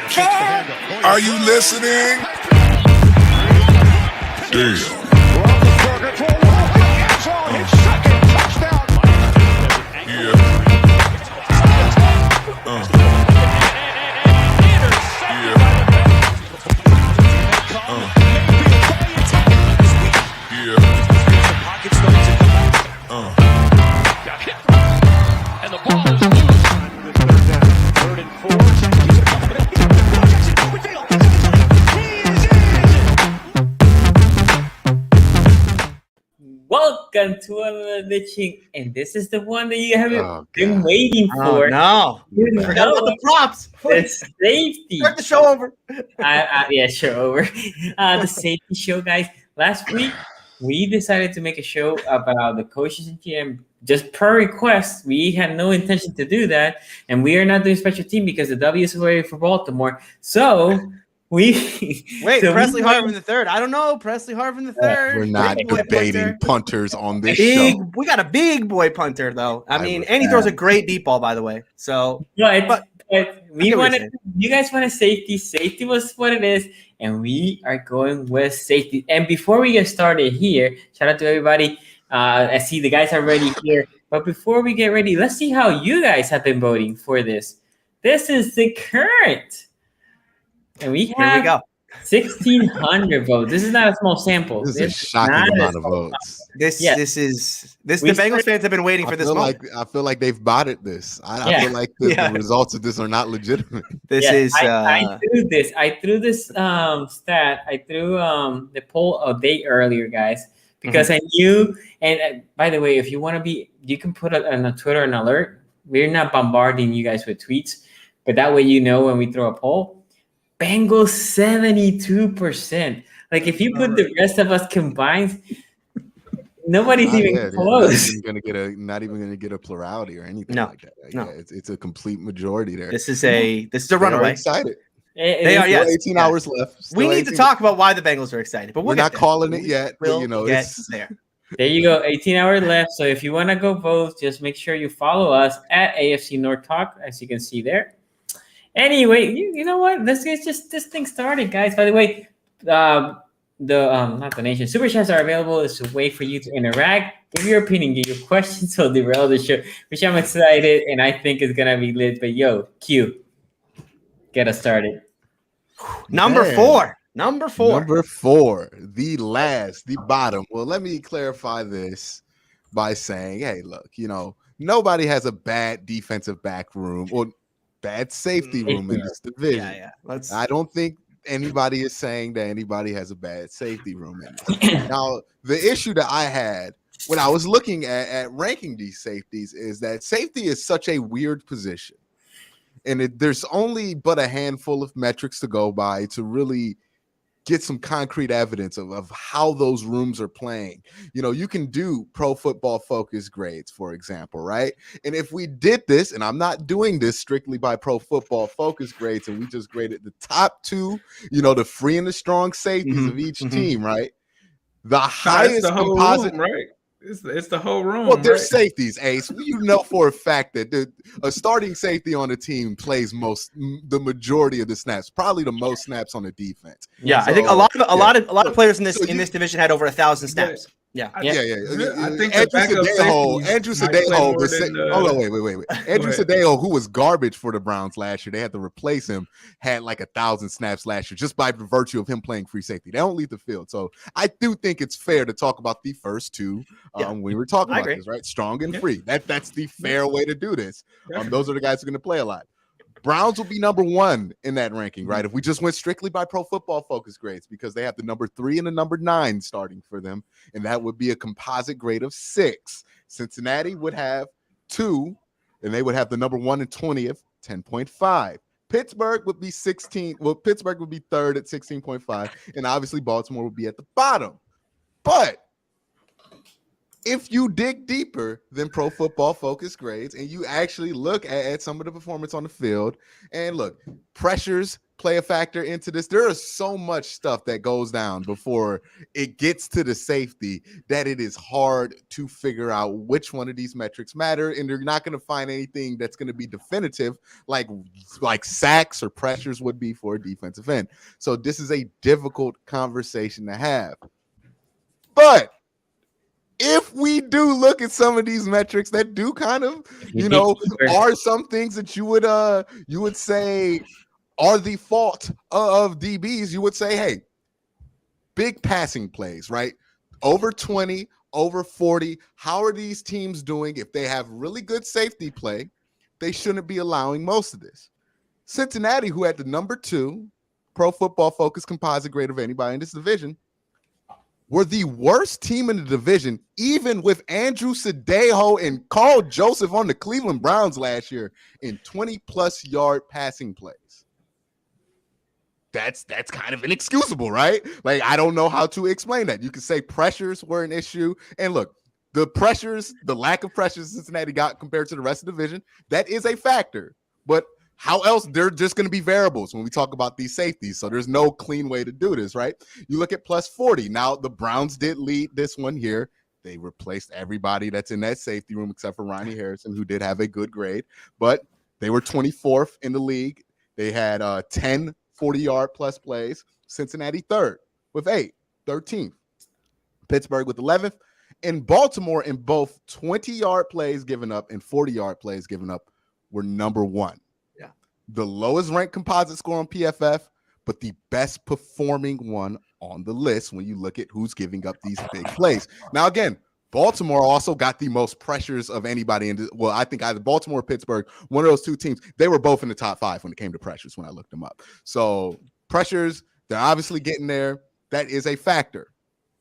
Are you listening? Damn. And the ball is loose. Third and 4. Welcome to another Litching, and this is the one that you haven't been waiting for. No, you forgot about the props. The safety. Start the show over. Yeah, show over. The safety show, guys. Last week, we decided to make a show about the coaches and GM just per request. We had no intention to do that, and we are not doing special team because the W is away for Baltimore. So we wait. Presley Harvin the third. I don't know. Presley Harvin the third. We're not debating punters on this show. We got a big boy punter though. I mean, and he throws a great deep ball, by the way. So, but we wanted. You guys wanted safety. Safety was what it is, and we are going with safety. And before we get started here, shout out to everybody. I see the guys are ready here. But before we get ready, let's see how you guys have been voting for this. This is the current. And we have 1,600 votes. This is not a small sample. This is a shocking amount of votes. The Bengals fans have been waiting for this moment. I feel like they've botted this. I feel like the results of this are not legitimate. I threw this stat. I threw the poll a day earlier, guys, because I knew. And by the way, if you want to be, you can put it on a Twitter an alert. We're not bombarding you guys with tweets, but that way you know when we throw a poll. Bengals 72%. Like if you put the rest of us combined, nobody's even close. Not even gonna get a plurality or anything like that. It's a complete majority there. This is a runaway. Excited. They are. Yes. 18 hours left. We need to talk about why the Bengals are excited, but we're not calling it yet. We'll but, get it's there. There you go. 18 hours left. So if you want to go vote, just make sure you follow us at AFC North Talk, as you can see there. Anyway, you know what? Let's get just this thing started, guys. By the way, not donation super chats are available. It's a way for you to interact, give your opinion, give your questions, so derail the show, which I'm excited and I think is gonna be lit. But yo, Q, get us started. Number four, the bottom. Well, let me clarify this by saying, hey, look, nobody has a bad defensive back room or bad safety room in this division. I don't think anybody is saying that anybody has a bad safety room in this. Now, the issue that I had when I was looking at ranking these safeties is that safety is such a weird position. And there's only but a handful of metrics to go by to really get some concrete evidence of how those rooms are playing. You can do Pro Football Focus grades, for example, right? And if we did this, and I'm not doing this strictly by Pro Football Focus grades, and we just graded the top two, the free and the strong safeties of each team, right? The highest composite, room, right? It's the whole room. Well, there's safeties, Ace. For a fact that a starting safety on the team plays the majority of the snaps, probably the most snaps on the defense. Yeah, so, I think a lot of players in this division had over 1,000 snaps. Yeah. I think Andrew Sadejo was hold on, wait. Andrew Sadejo, who was garbage for the Browns last year, they had to replace him, had like 1,000 snaps last year just by virtue of him playing free safety. They don't leave the field. So I do think it's fair to talk about the first two when we were talking about this, right? Strong and free. That's the fair way to do this. Those are the guys who are going to play a lot. Browns will be number one in that ranking, right? If we just went strictly by Pro Football Focus grades, because they have the number 3 and the number 9 starting for them, and that would be a composite grade of 6. Cincinnati would have 2, and they would have the number 1 and 20th, 10.5. Pittsburgh would be 16. Well, Pittsburgh would be third at 16.5, and obviously Baltimore would be at the bottom. But if you dig deeper than Pro Football Focus grades and you actually look at some of the performance on the field, and look, pressures play a factor into this? There is so much stuff that goes down before it gets to the safety that it is hard to figure out which one of these metrics matter, and you're not going to find anything that's going to be definitive like sacks or pressures would be for a defensive end. So this is a difficult conversation to have. But if we do look at some of these metrics that do kind of, are some things that you would say are the fault of DBs, you would say, hey, big passing plays, right? Over 20, over 40. How are these teams doing? If they have really good safety play, they shouldn't be allowing most of this. Cincinnati, who had the number 2 Pro Football Focus composite grade of anybody in this division, were the worst team in the division, even with Andrew Sadejo and Carl Joseph on the Cleveland Browns last year in 20-plus yard passing plays. That's kind of inexcusable, right? Like, I don't know how to explain that. You could say pressures were an issue. And look, the lack of pressures Cincinnati got compared to the rest of the division, that is a factor. But how else? They're just going to be variables when we talk about these safeties. So there's no clean way to do this, right? You look at plus 40. Now, the Browns did lead this one here. They replaced everybody that's in that safety room except for Ronnie Harrison, who did have a good grade. But they were 24th in the league. They had 10 40-yard plus plays. Cincinnati 3rd with 8, 13th. Pittsburgh with 11th. And Baltimore in both 20-yard plays given up and 40-yard plays given up were number 1. Yeah. The lowest ranked composite score on PFF, but the best performing one on the list when you look at who's giving up these big plays. Now, again, Baltimore also got the most pressures of anybody I think either Baltimore or Pittsburgh, one of those two teams, they were both in the top 5 when it came to pressures when I looked them up. So pressures, they're obviously getting there. That is a factor.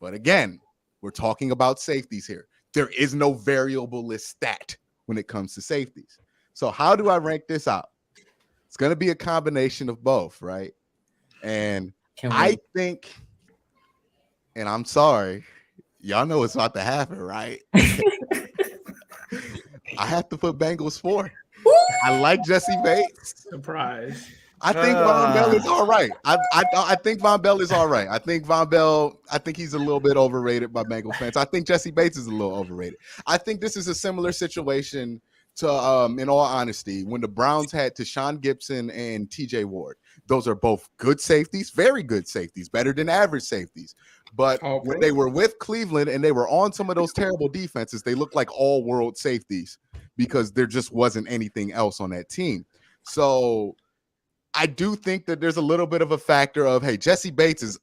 But again, we're talking about safeties here. There is no variable list stat when it comes to safeties. So how do I rank this out? It's going to be a combination of both, right? And I think, and I'm sorry, y'all know it's about to happen, right? I have to put Bengals 4. I like Jesse Bates. Surprise. I think Von Bell is all right. I think Von Bell is all right. I think he's a little bit overrated by Bengal fans. I think Jesse Bates is a little overrated. I think this is a similar situation to, in all honesty, when the Browns had Tashawn Gibson and TJ Ward. Those are both good safeties, very good safeties, better than average safeties. But when they were with Cleveland and they were on some of those terrible defenses, they looked like all-world safeties because there just wasn't anything else on that team. So I do think that there's a little bit of a factor of, hey, Jesse Bates is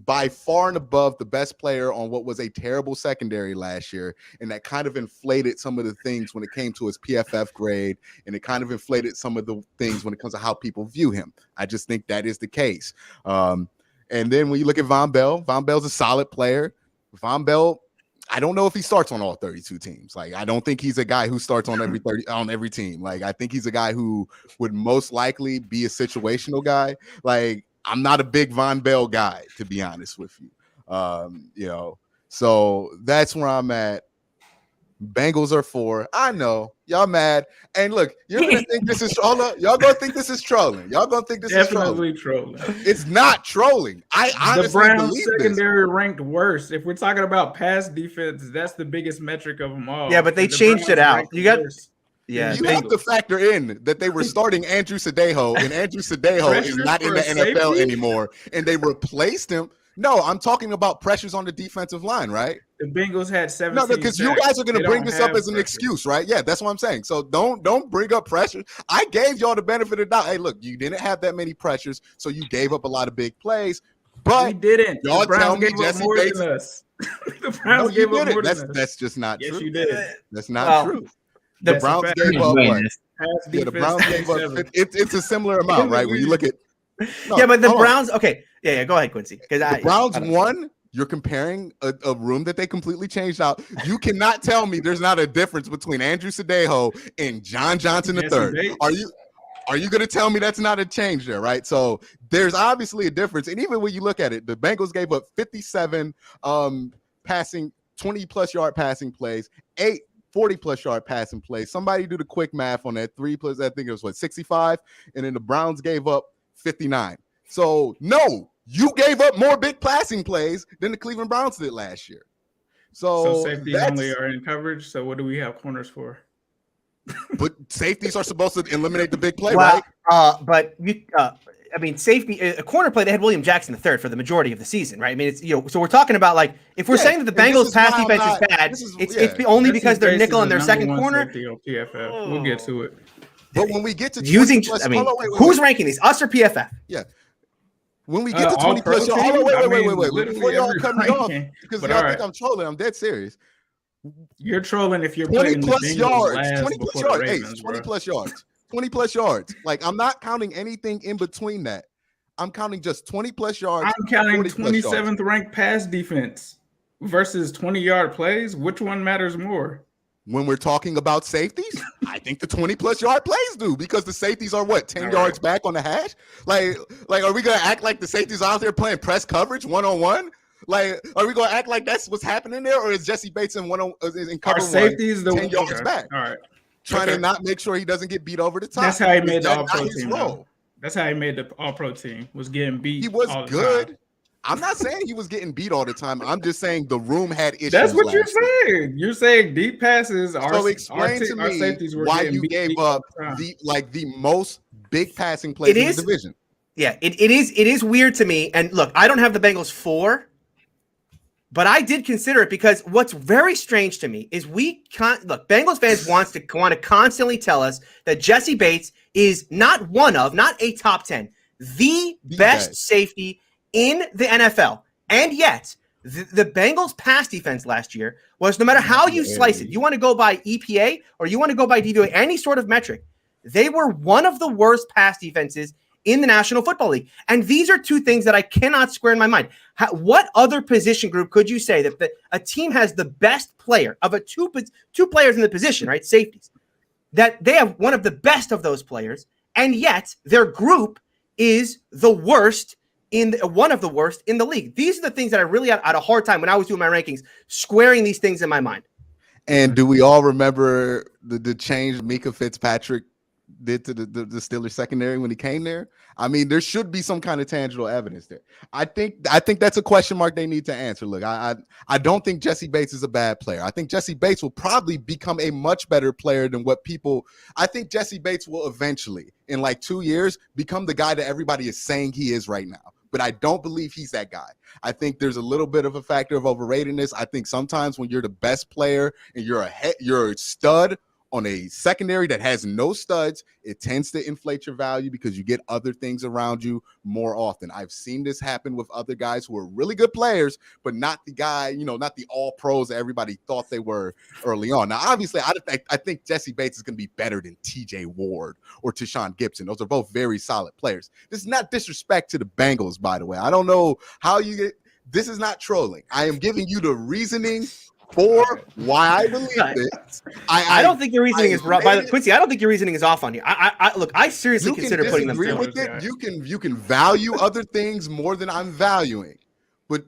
by far and above the best player on what was a terrible secondary last year, and that kind of inflated some of the things when it came to his PFF grade, and it kind of inflated some of the things when it comes to how people view him. I just think that is the case. And then when you look at Von Bell's a solid player. Von Bell, I don't know if he starts on all 32 teams. Like, I don't think he's a guy who starts on every team. Like, I think he's a guy who would most likely be a situational guy. Like, I'm not a big Von Bell guy, to be honest with you. So that's where I'm at. Bengals are 4. I know y'all mad, and look, you're gonna think this is y'all gonna think this is trolling. Y'all gonna think this Definitely is trolling. trolling. It's not trolling. I honestly the Browns believe secondary ranked worse. If we're talking about pass defense, that's the biggest metric of them all. Yeah, but they changed it out. You got. Yeah, you have to factor in that they were starting Andrew Sadejo, and Andrew Sadejo is not in the NFL anymore, and they replaced him. No, I'm talking about pressures on the defensive line, right? The Bengals had 17. No, because you guys are going to bring this up as an excuse, right? Yeah, that's what I'm saying. So don't bring up pressure. I gave y'all the benefit of the doubt. Hey, look, you didn't have that many pressures, so you gave up a lot of big plays. But we didn't. Y'all tell me Jesse Bates. The Browns gave up more than us. That's just not true. Yes, you did. That's not true. The Browns gave up what? Yeah, the Browns gave up. It's a similar amount, right? When you look at. No, yeah, but the Browns. Okay, yeah, go ahead, Quincy. Because the Browns won. You're comparing a room that they completely changed out. You cannot tell me there's not a difference between Andrew Sadejo and John Johnson III. Are you going to tell me that's not a change there, right? So there's obviously a difference. And even when you look at it, the Bengals gave up 57 passing, 20-plus yard passing plays, 8 40-plus yard passing plays. Somebody do the quick math on that. 3 plus, I think it was 65? And then the Browns gave up 59. So no, you gave up more big passing plays than the Cleveland Browns did last year. So safeties only are in coverage. So what do we have corners for? But safeties are supposed to eliminate the big play, right? But safety, a corner play. They had William Jackson III for the majority of the season, right? I mean, it's so we're talking about like if we're saying that the Bengals pass defense is bad, it's only because they're nickel in their second corner. PFF. We'll get to it. But when we get to who's ranking these? Us or PFF? Yeah. When we get to 20 plus yards, wait. Before y'all cut me off, because y'all think I'm trolling, I'm dead serious. You're trolling if you're 20 plus yards. 20 plus yards. Hey, 20 plus yards. 20 plus yards. Like, I'm not counting anything in between that. I'm counting just 20 plus yards. I'm counting 27th ranked pass defense versus 20-yard plays. Which one matters more? When we're talking about safeties, I think the 20 plus yard plays do, because the safeties are 10 yards back on the hash. Like, are we gonna act like the safeties are out there playing press coverage 1-on-1? Like, are we gonna act like that's what's happening there, or is Jesse Bates in cover safeties 10 yards back? All right, trying to not make sure he doesn't get beat over the top. That's how he made the All-Pro team. That's how he made the All-Pro team. Was getting beat. He was all the good. time. I'm not saying he was getting beat all the time. I'm just saying the room had issues. That's what you're saying. You're saying deep passes are. So explain to me why you gave up the most big passing plays in the division. Yeah, it is weird to me. And look, I don't have the Bengals 4, but I did consider it, because what's very strange to me is Bengals fans want to constantly tell us that Jesse Bates is not a top 10, the best safety in the NFL. And yet, the Bengals pass defense last year was, no matter how you slice it, you want to go by EPA or you want to go by DVOA, any sort of metric, they were one of the worst pass defenses in the National Football League. And these are two things that I cannot square in my mind. What other position group could you say that a team has the best player of two players in the position, right? Safeties, that they have one of the best of those players, and yet their group is the worst one of the worst in the league. These are the things that I really had a hard time when I was doing my rankings, squaring these things in my mind. And do we all remember the change Mika Fitzpatrick did to the Steelers secondary when he came there? I mean, there should be some kind of tangible evidence there. I think that's a question mark they need to answer. Look, I don't think Jesse Bates is a bad player. I think Jesse Bates will probably become a much better player than I think Jesse Bates will eventually, in like 2 years, become the guy that everybody is saying he is right now. But I don't believe he's that guy. I think there's a little bit of a factor of overratedness. I think sometimes when you're the best player and you're a stud on a secondary that has no studs, it tends to inflate your value because you get other things around you more often. I've seen this happen with other guys who are really good players, but not the guy, not the all pros that everybody thought they were early on. Now, obviously, I think Jesse Bates is going to be better than TJ Ward or Tashawn Gibson. Those are both very solid players. This is not disrespect to the Bengals, by the way. I don't know how this is not trolling. I am giving you the reasoning for why I believe this. I don't think your reasoning is wrong. Quincy, I don't think your reasoning is off on you. I seriously consider putting them through. With it. You can value other things more than I'm valuing, but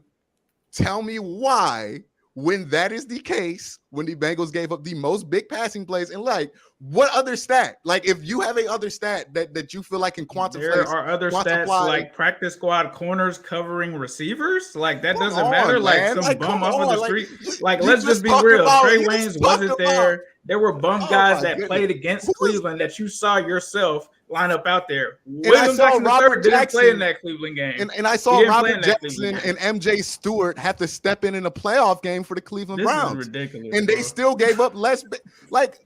tell me why, when that is the case, when the Bengals gave up the most big passing plays, and like what other stat? Like if you have a other stat that you feel like can quantify, there are other stats like practice squad corners covering receivers. Like that doesn't matter. Man. Like some bum off of the street. Like let's just be real. Trey Waynes wasn't there. There were bum guys that played against Cleveland that you saw yourself line up out there. William Jackson III didn't play in that Cleveland game. And I saw Robert Jackson and MJ Stewart have to step in a playoff game for the Cleveland Browns. Is ridiculous. And they still gave up less. Like,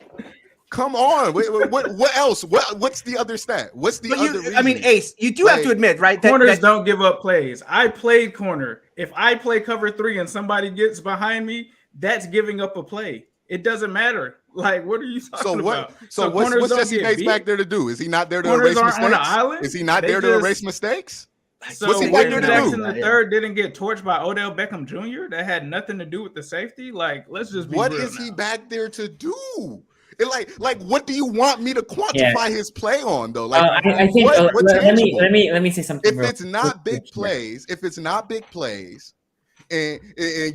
come on. What else? What's the other stat? What's the other reason? I mean, Ace, you do have to admit, right? Corners don't give up plays. I played corner. If I play cover 3 and somebody gets behind me, that's giving up a play. It doesn't matter. Like, what are you talking about? So what's Jesse Bates back there to do? Is he not there to erase mistakes? On the island? Is he not there to erase mistakes? So what's he back there to Jackson III didn't get torched by Odell Beckham Jr. That had nothing to do with the safety. Like, let's just be what real is now. he back there to do? Like, what do you want me to quantify his play on though? Like, I think let me say something. If it's not big plays, and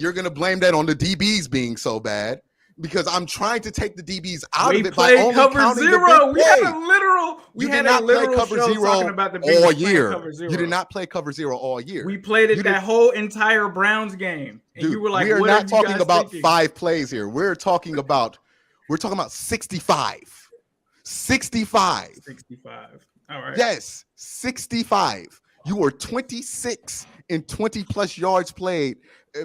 you're gonna blame that on the DBs being so bad, because I'm trying to take the DBs out we of it by played only cover counting zero. the We big had play. a literal. We You had did a not play literal cover show zero talking about the all Bengals year. cover zero. You did not play cover zero all year. We played it You that did- whole entire Browns game, and Dude, you were like, we are "What not you talking guys about thinking? 5 plays here. We're talking about 65. 65. 65. All right. Yes, 65. You were 26 in 20 plus yards played,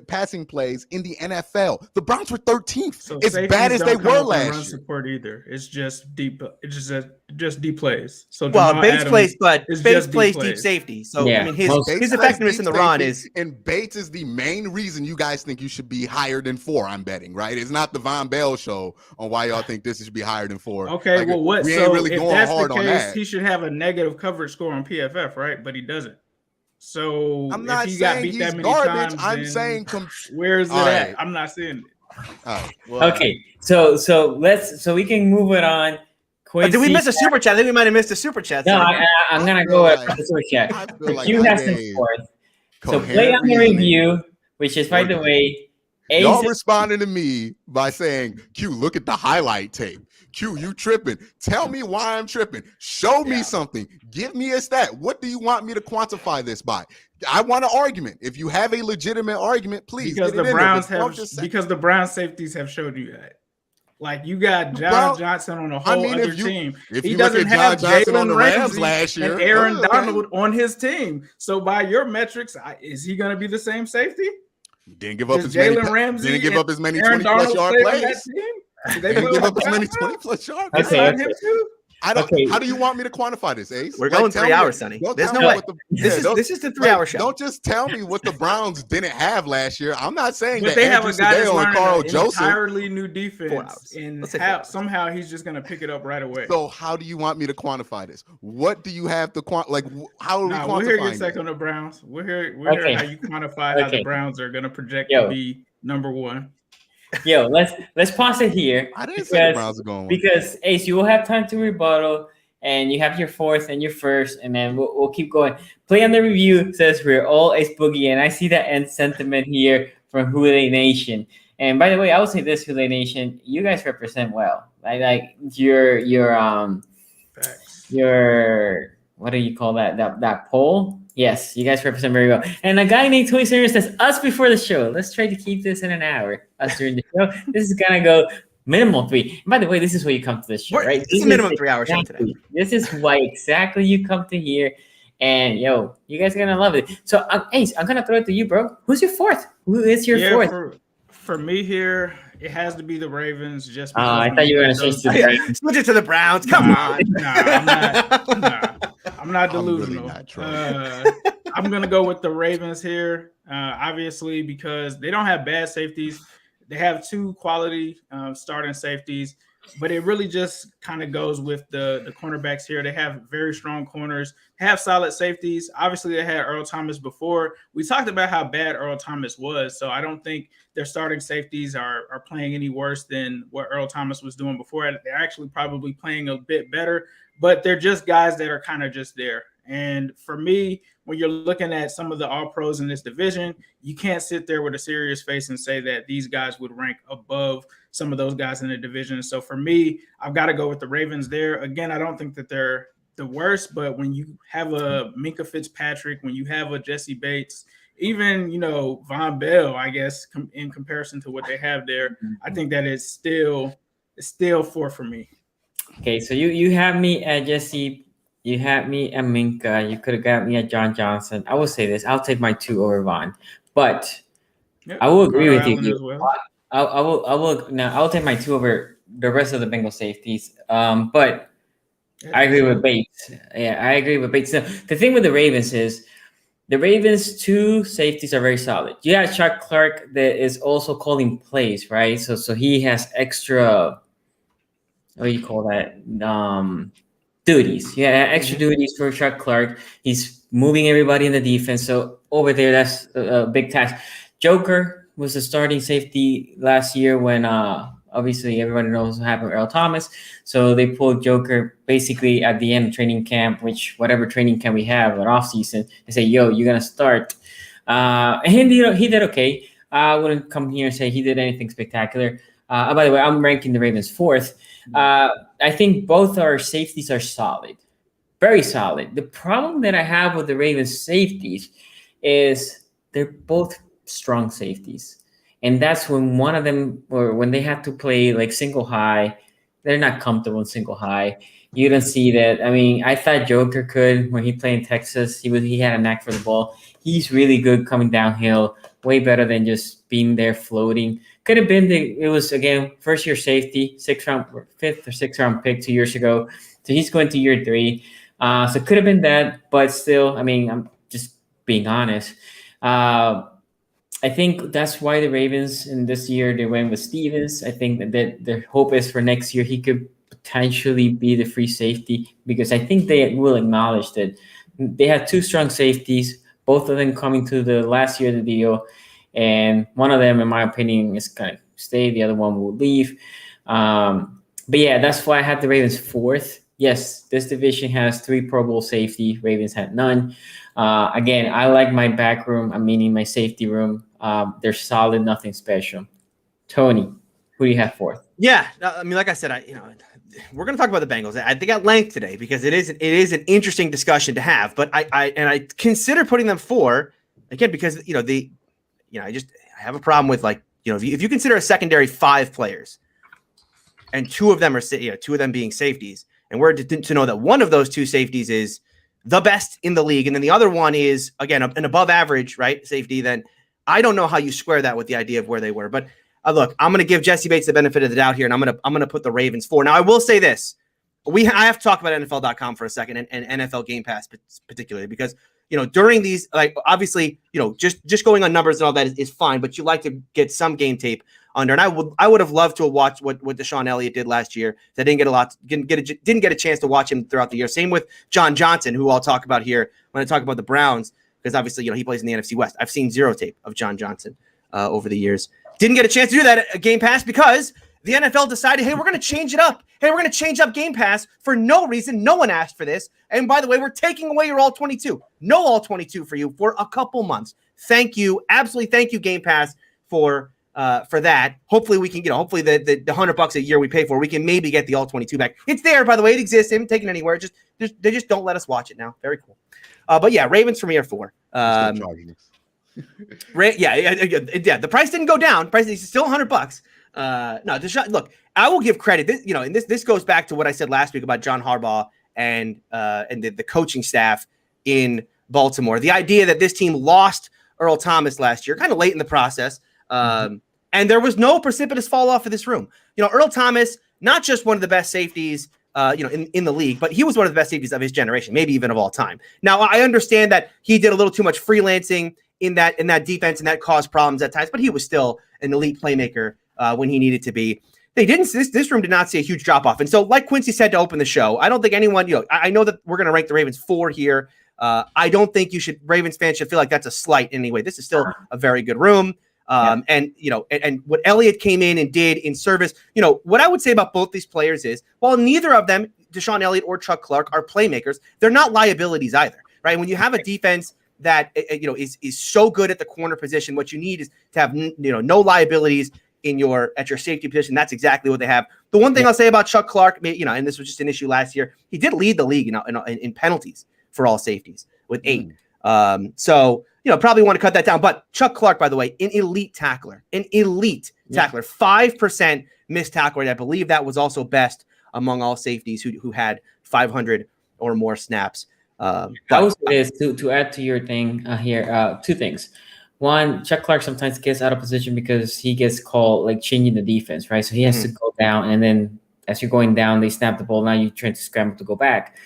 passing plays in the NFL. The Browns were 13th, So as bad as they were last run year. support either. It's just deep. It's just deep plays. So Well, Jamal Bates Adams plays, but is Bates just plays deep deep plays. safety. So Yeah, I mean, his most- Bates effectiveness plays in the deep run safety, is. and Bates is the main reason you guys think you should be higher than 4. I'm betting, right? It's not the Von Bell show on why y'all think this should be higher than 4. Okay, Like, well, what? we ain't So really if going that's hard the on case, that. he should have a negative coverage score on PFF, right? But he doesn't. So I'm not if he got saying beat he's that many garbage. times, I'm then saying where is it All at? right. I'm not seeing it. all right, well, Okay, so we can move it on. But did we Quincy- miss a super chat? I think we might have missed a super chat. No, Sonny. I'm I gonna feel go with like- the super chat. I feel like You I have some gave fourth. So coherent play on the reasoning. review, which is by the Morgan. way, Y'all Ace. responding to me by saying, Q, look at the highlight tape. Q, you tripping. Tell me why I'm tripping. Show me something. Give me a stat. What do you want me to quantify this by? I want an argument. If you have a legitimate argument, please. Because get the it in there, Browns but don't have just say- because the Browns safeties have showed you that. Like you got John Brown- Johnson on a whole other team. If He you look doesn't at John have Johnson on Jalen the Rams Ramsey last year, and Aaron okay. Donald on his team. So by your metrics, is he going to be the same safety? Didn't give up Does as many. Jalen Ramsey Didn't give and up as many Aaron 20 plus Donald yard play on that plays. team? Do they Didn't play give on up as many that 20 team? plus yards. They Okay, signed okay. him too? I don't. Okay. How do you want me to quantify this, Ace? We're going tell 3 me- hours, Sonny. don't There's tell no me way. what the- This don't- is the 3-hour show. Don't just tell me what the Browns didn't have last year. I'm not saying But that they have Andrew a guy that's Sadeo and learning Carl an Joseph. entirely new 4 defense, hours. and Let's say 4 hours. somehow he's just going to pick it up right away. So how do you want me to quantify this? What do you have to how are we We'll hear your quantifying take this? on the Browns. We'll hear Okay. how you quantify how Okay. the Browns are going to project Yo. to be number one. Yo, let's pause it here. I didn't say the Browns are going. Because Ace, you will have time to rebuttal, and you have your fourth and your first, and then we'll keep going. Play on the review says we're all Ace Boogie, and I see that end sentiment here from Houlet Nation. And by the way, I would say this, Houlet Nation, you guys represent well. Like your Facts. what do you call that poll? Yes, you guys represent very well. And a guy named Toy Sayer says, us before the show. Let's try to keep this in an hour. Us during the show. This is gonna go minimum 3. And by the way, this is why you come to this show, right? It's a minimum 3-hour show today. This is why exactly you come to here. And yo, you guys are gonna love it. So Ace, I'm gonna throw it to you, bro. Who's your fourth? Who is your fourth? For me here, it has to be the Ravens. Just I thought you were gonna say those- the Ravens. Switch it to the Browns. Come on. I'm not I'm really delusional. not trolling. I'm gonna go with the Ravens here, obviously because they don't have bad safeties. They have 2 quality starting safeties, but it really just kind of goes with the cornerbacks here. They have very strong corners, have solid safeties. Obviously, they had Earl Thomas before. We talked about how bad Earl Thomas was, so I don't think their starting safeties are playing any worse than what Earl Thomas was doing before. They're actually probably playing a bit better, but they're just guys that are kind of just there. And for me, when you're looking at some of the all-pros in this division, you can't sit there with a serious face and say that these guys would rank above some of those guys in the division. So for me, I've got to go with the Ravens there. Again, I don't think that they're the worst, but when you have a Minkah Fitzpatrick, when you have a Jesse Bates, even, Von Bell, I guess, in comparison to what they have there, I think that it's still 4 for me. Okay, so you have me at Jesse. You had me at Minka. You could have got me at John Johnson. I will say this. I'll take my 2 over Vaughn. But I will agree with you. Well. I will take my 2 over the rest of the Bengal safeties. But I agree with Bates. Yeah, I agree with Bates. So the thing with the Ravens is the Ravens' 2 safeties are very solid. You have Chuck Clark that is also calling plays, right? So he has extra, what do you call that? Duties. Yeah, extra duties for Chuck Clark. He's moving everybody in the defense. So over there, that's a big task. Joker was the starting safety last year when obviously everybody knows what happened with Earl Thomas. So they pulled Joker basically at the end of training camp, which whatever training camp we have an off season, they say, yo, you're gonna start. And he did okay. I wouldn't come here and say he did anything spectacular. By the way, I'm ranking the Ravens 4th. I think both our safeties are solid, very solid. The problem that I have with the Ravens safeties is they're both strong safeties. And that's when one of them, or when they have to play like single high, they're not comfortable in single high. You don't see that. I mean, I thought Joker could when he played in Texas. He had a knack for the ball. He's really good coming downhill, way better than just being there floating. Could have been it was again first year safety, 5th or 6th round pick 2 years ago. So he's going to year 3. So it could have been that, but still, I mean, I'm just being honest. I think that's why the Ravens in this year they went with Stevens. I think that their hope is for next year he could potentially be the free safety, because I think they will acknowledge that they have 2 strong safeties, both of them coming to the last year of the deal, and one of them, in my opinion, is going to stay. The other one will leave. But yeah, that's why I have the Ravens 4th. Yes, this division has 3 Pro Bowl safety. Ravens had none. Again, I like my back room. I'm meaning my safety room. They're solid, nothing special. Tony, who do you have 4th? Yeah, I mean, like I said, we're going to talk about the Bengals. I think at length today because it is an interesting discussion to have. But I consider putting them 4 again because I have a problem with if you consider a secondary 5 players, and 2 of them are 2 of them being safeties, and we're to know that one of those 2 safeties is the best in the league, and then the other one is again an above average safety. Then I don't know how you square that with the idea of where they were. But look, I'm going to give Jesse Bates the benefit of the doubt here, and I'm going to put the Ravens 4. Now I will say this: I have to talk about NFL.com for a second and NFL Game Pass particularly because during these obviously just going on numbers and all that is fine, but you like to get some game tape under. And I would have loved to have watched what Deshaun Elliott did last year. I didn't get a chance to watch him throughout the year. Same with John Johnson, who I'll talk about here when I talk about the Browns, because obviously he plays in the NFC West. I've seen 0 tape of John Johnson over the years. Didn't get a chance to do that at Game Pass because the NFL decided, hey, we're going to change it up. Hey, we're going to change up Game Pass for no reason. No one asked for this. And by the way, we're taking away your all 22. No all 22 for you for a couple months. Thank you. Absolutely. Thank you, Game Pass, for that. Hopefully we can, hopefully the $100 a year we pay for, we can maybe get the all 22 back. It's there, by the way. It exists. They haven't taken it anywhere. They just don't let us watch it now. Very cool. But yeah, Ravens for me are 4. The price didn't go down. Price is still $100. No, Deshaun, look, I will give credit. This goes back to what I said last week about John Harbaugh and the coaching staff in Baltimore. The idea that this team lost Earl Thomas last year, kind of late in the process, and there was no precipitous fall off of this room. Earl Thomas, not just one of the best safeties, in the league, but he was one of the best safeties of his generation, maybe even of all time. Now, I understand that he did a little too much freelancing in that defense, and that caused problems at times, but he was still an elite playmaker when he needed to be. This room did not see a huge drop off. And so, like Quincy said to open the show, I don't think anyone, I know that we're going to rank the Ravens 4 here. I don't think Ravens fans should feel like that's a slight anyway. This is still a very good room. And what Elliott came in and did in service, what I would say about both these players is, while neither of them, Deshaun Elliott or Chuck Clark, are playmakers, they're not liabilities either, right? When you have a defense that, is so good at the corner position, what you need is to have, no liabilities at your safety position. That's exactly what they have. The one thing I'll say about Chuck Clark, and this was just an issue last year, he did lead the league, in penalties for all safeties with 8. So, probably want to cut that down. But Chuck Clark, by the way, an elite tackler, 5% missed tackle rate. I believe that was also best among all safeties who had 500 or more snaps. I would say this to add to your thing here. 2 things. One, Chuck Clark sometimes gets out of position because he gets called like changing the defense, right? So he has to go down, and then as you're going down, they snap the ball. Now you're trying to scramble to go back.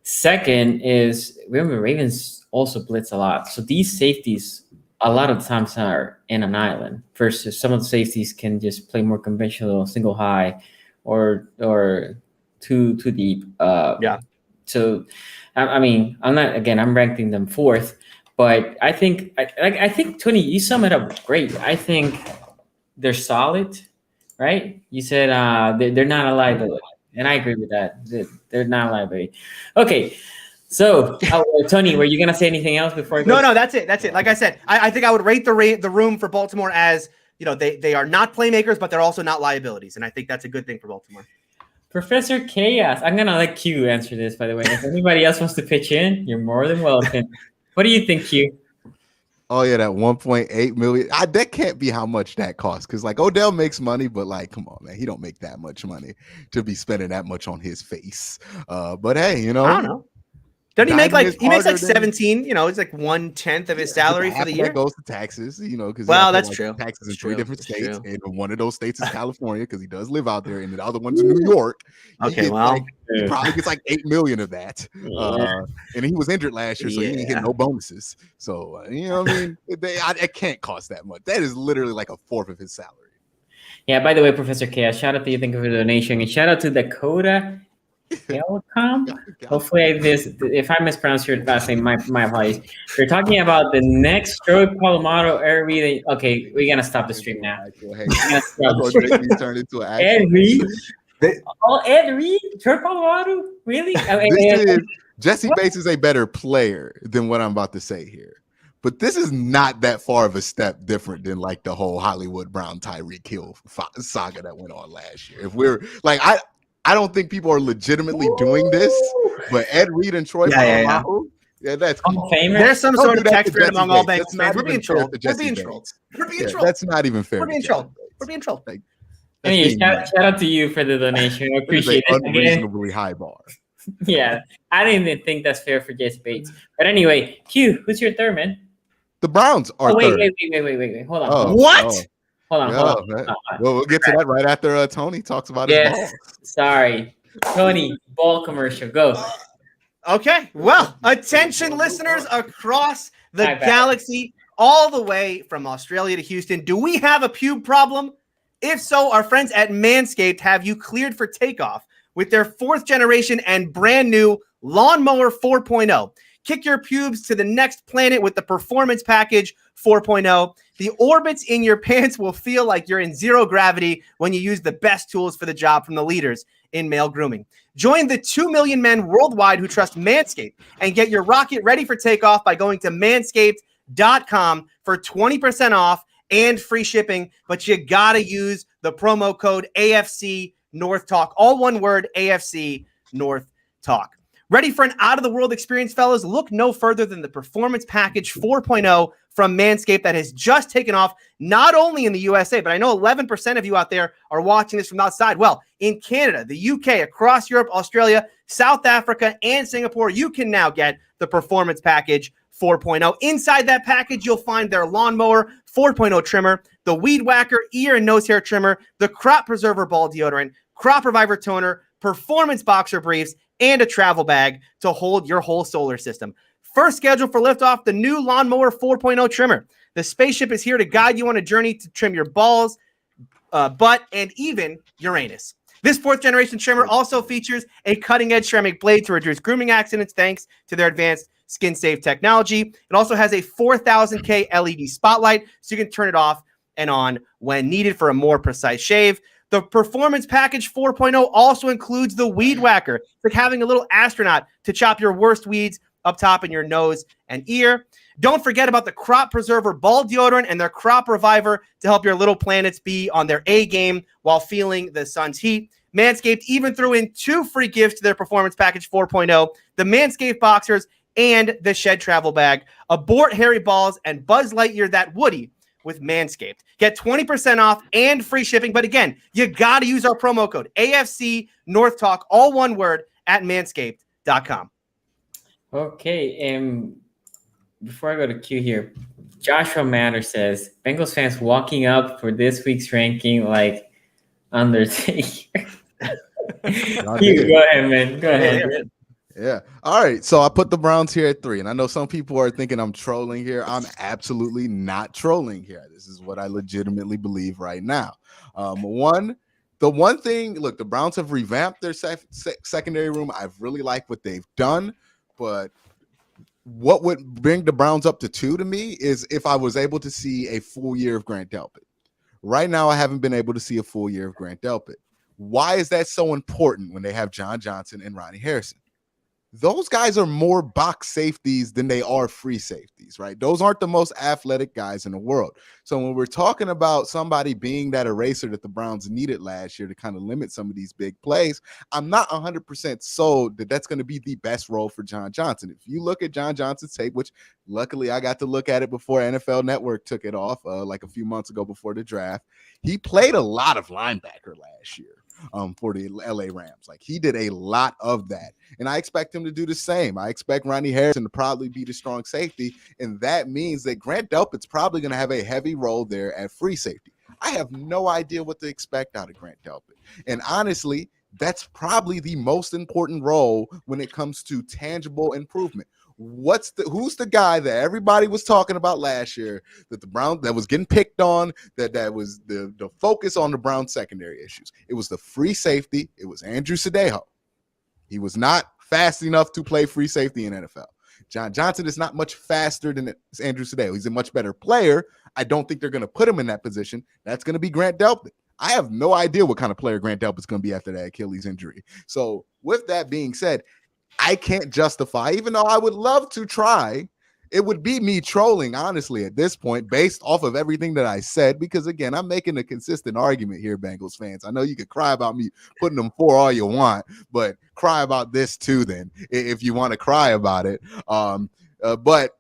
Second is, remember, Ravens also blitz a lot. So these safeties a lot of times are in an island versus some of the safeties can just play more conventional, single high or too deep. So, I'm ranking them 4th. But I think, Tony, you sum it up great. I think they're solid, right? You said they're not a liability, and I agree with that. They're not a liability. Okay, so Tony, were you gonna say anything else before I go? No, that's it. Like I said, I think I would rate the room for Baltimore as they are not playmakers, but they're also not liabilities. And I think that's a good thing for Baltimore. Professor Chaos. I'm going to let Q answer this, by the way. If anybody else wants to pitch in, you're more than welcome. What do you think, Q? Oh yeah, that 1.8 million. That can't be how much that costs. Because like Odell makes money, but like, come on, man, he don't make that much money to be spending that much on his face. But hey, I don't know. Doesn't he make he makes like 17? It's like 1/10 of his salary for the year. That goes to taxes, because that's true. Taxes in 3 different states, and one of those states is California because he does live out there, and the other one's in New York. Okay, he probably gets like 8 million of that. And he was injured last year, so he didn't get no bonuses. So you know what I mean? It can't cost that much. That is literally like a fourth of his salary. Yeah. By the way, Professor Chaos, shout out to you. Thank you for the donation, and shout out to Dakota. Telecom. Hopefully, if I mispronounce your last name, my apologies. We're talking about the next Stroke Palomaro Air Reed. Okay, we're gonna stop the stream now. Turn into an Ed Reed. Ed Reed, Stroke Palomaro, really? Jesse Bates is a better player than what I'm about to say here. But this is not that far of a step different than like the whole Hollywood Brown Tyreek Hill saga that went on last year. If we're like, I don't think people are legitimately doing this, but Ed Reed and Troy Polamalu, that's cool. There's some sort of text thread among all Bengals fans. We're being trolled. That's not even fair. We're being trolled. Anyway, shout out to you for the donation. I appreciate it. Unreasonably high bar. Yeah, I didn't even think that's fair for Jesse Bates. But anyway, Q, who's your third man? The Browns are third. Wait. Hold on. What? Hold on. Well, we'll get to that right after Tony talks about his ball. Sorry. Tony, ball commercial. Go. Okay. Well, attention listeners across the galaxy, all the way from Australia to Houston. Do we have a pube problem? If so, our friends at Manscaped have you cleared for takeoff with their 4th generation and brand new Lawnmower 4.0. Kick your pubes to the next planet with the Performance Package 4.0. The orbits in your pants will feel like you're in zero gravity when you use the best tools for the job from the leaders in male grooming. Join the 2 million men worldwide who trust Manscaped and get your rocket ready for takeoff by going to manscaped.com for 20% off and free shipping. But you got to use the promo code AFC North Talk. All one word, AFC North Talk. Ready for an out-of-the-world experience, fellas? Look no further than the Performance Package 4.0 from Manscaped that has just taken off, not only in the USA, but I know 11% of you out there are watching this from outside. Well, in Canada, the UK, across Europe, Australia, South Africa, and Singapore, you can now get the Performance Package 4.0. Inside that package, you'll find their Lawnmower 4.0 trimmer, the Weed Whacker ear and nose hair trimmer, the Crop Preserver ball deodorant, Crop Reviver toner, Performance boxer briefs, and a travel bag to hold your whole solar system. First scheduled for liftoff, the new Lawnmower 4.0 trimmer. The spaceship is here to guide you on a journey to trim your balls, butt, and even Uranus. This 4th generation trimmer also features a cutting-edge ceramic blade to reduce grooming accidents thanks to their advanced skin-safe technology. It also has a 4000K LED spotlight, so you can turn it off and on when needed for a more precise shave. The Performance Package 4.0 also includes the Weed Whacker. It's like having a little astronaut to chop your worst weeds up top in your nose and ear. Don't forget about the Crop Preserver ball deodorant and their Crop Reviver to help your little planets be on their A game while feeling the sun's heat. Manscaped even threw in 2 free gifts to their Performance Package 4.0, the Manscaped Boxers and the Shed Travel Bag. Abort hairy balls and Buzz Lightyear that Woody with Manscaped. Get 20% off and free shipping. But again, you got to use our promo code AFC North Talk, all one word, at manscaped.com. Okay. Before I go to Q here, Joshua Matter says, Bengals fans walking up for this week's ranking like Undertaker. Q, go ahead, man. Go ahead. Yeah. All right. So I put the Browns here at 3. And I know some people are thinking I'm trolling here. I'm absolutely not trolling here. This is what I legitimately believe right now. The one thing, look, the Browns have revamped their secondary room. I've really liked what they've done. But what would bring the Browns up to 2 to me is if I was able to see a full year of Grant Delpit. Right now, I haven't been able to see a full year of Grant Delpit. Why is that so important when they have John Johnson and Ronnie Harrison? those guys are more box safeties than they are free safeties, right? Those aren't the most athletic guys in the world. So when we're talking about somebody being that eraser that the Browns needed last year to kind of limit some of these big plays, I'm not 100% sold that that's going to be the best role for John Johnson. If you look at John Johnson's tape, which luckily I got to look at it before NFL Network took it off like a few months ago before the draft, he played a lot of linebacker last year. For the LA Rams. Like, he did a lot of that. And I expect him to do the same. I expect Ronnie Harrison to probably be the strong safety. And that means that Grant Delpit's probably going to have a heavy role there at free safety. I have no idea what to expect out of Grant Delpit. And honestly, that's probably the most important role when it comes to tangible improvement. Who's the guy that everybody was talking about last year that the Browns that was getting picked on, that was the focus on the Browns secondary issues? It was the free safety. It was Andrew Sadejo. He was not fast enough to play free safety in NFL. John Johnson is not much faster than Andrew Sadejo. He's a much better player. I don't think they're going to put him in that position. That's going to be Grant Delpit. I have no idea what kind of player Grant Delpit's going to be after that Achilles injury. So with that being said, I can't justify, even though I would love to try, it would be me trolling, honestly, at this point, based off of everything that I said, because, again, I'm making a consistent argument here, Bengals fans. I know you could cry about me putting them 4 all you want, but cry about this too then, if you want to cry about it. But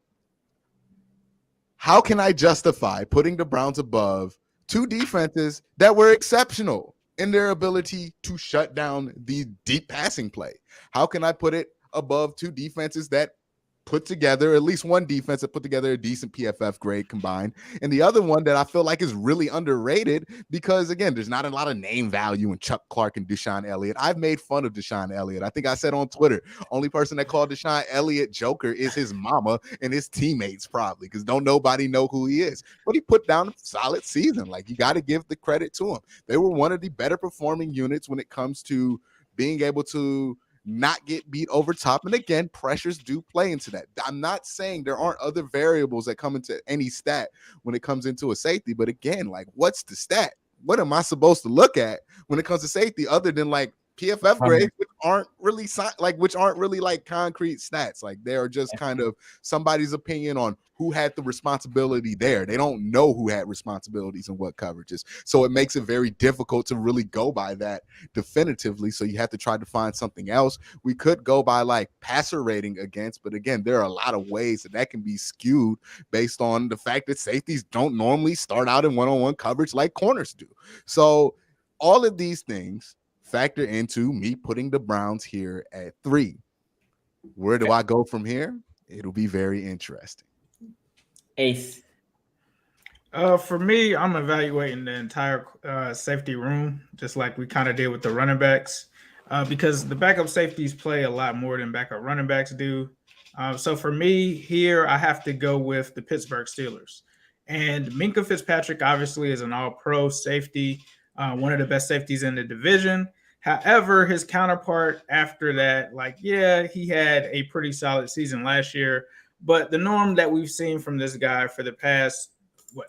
how can I justify putting the Browns above two defenses that were exceptional in their ability to shut down the deep passing play? How can I put it above two defenses that put together, at least one defense that put together a decent PFF grade combined, and the other one that I feel like is really underrated because, again, there's not a lot of name value in Chuck Clark and Deshaun Elliott. I've made fun of Deshaun Elliott. I think I said on Twitter, only person that called Deshaun Elliott Joker is his mama and his teammates, probably, because don't nobody know who he is. But he put down a solid season. Like, you got to give the credit to him. They were one of the better performing units when it comes to being able to not get beat over top. And again, pressures do play into that. I'm not saying there aren't other variables that come into any stat when it comes into a safety, but again, like, what's the stat? What am I supposed to look at when it comes to safety other than like PFF grades, which aren't really like concrete stats? Like, they are just kind of somebody's opinion on who had the responsibility there. They don't know who had responsibilities and what coverages. So it makes it very difficult to really go by that definitively. So you have to try to find something else. We could go by like passer rating against, but again, there are a lot of ways that can be skewed based on the fact that safeties don't normally start out in one-on-one coverage like corners do. So all of these things factor into me putting the Browns here at 3. Where do I go from here? It'll be very interesting. Ace. For me, I'm evaluating the entire safety room, just like we kind of did with the running backs, because the backup safeties play a lot more than backup running backs do. So for me here, I have to go with the Pittsburgh Steelers. And Minkah Fitzpatrick obviously is an all-pro safety, one of the best safeties in the division. However, his counterpart after that, he had a pretty solid season last year, but the norm that we've seen from this guy for the past,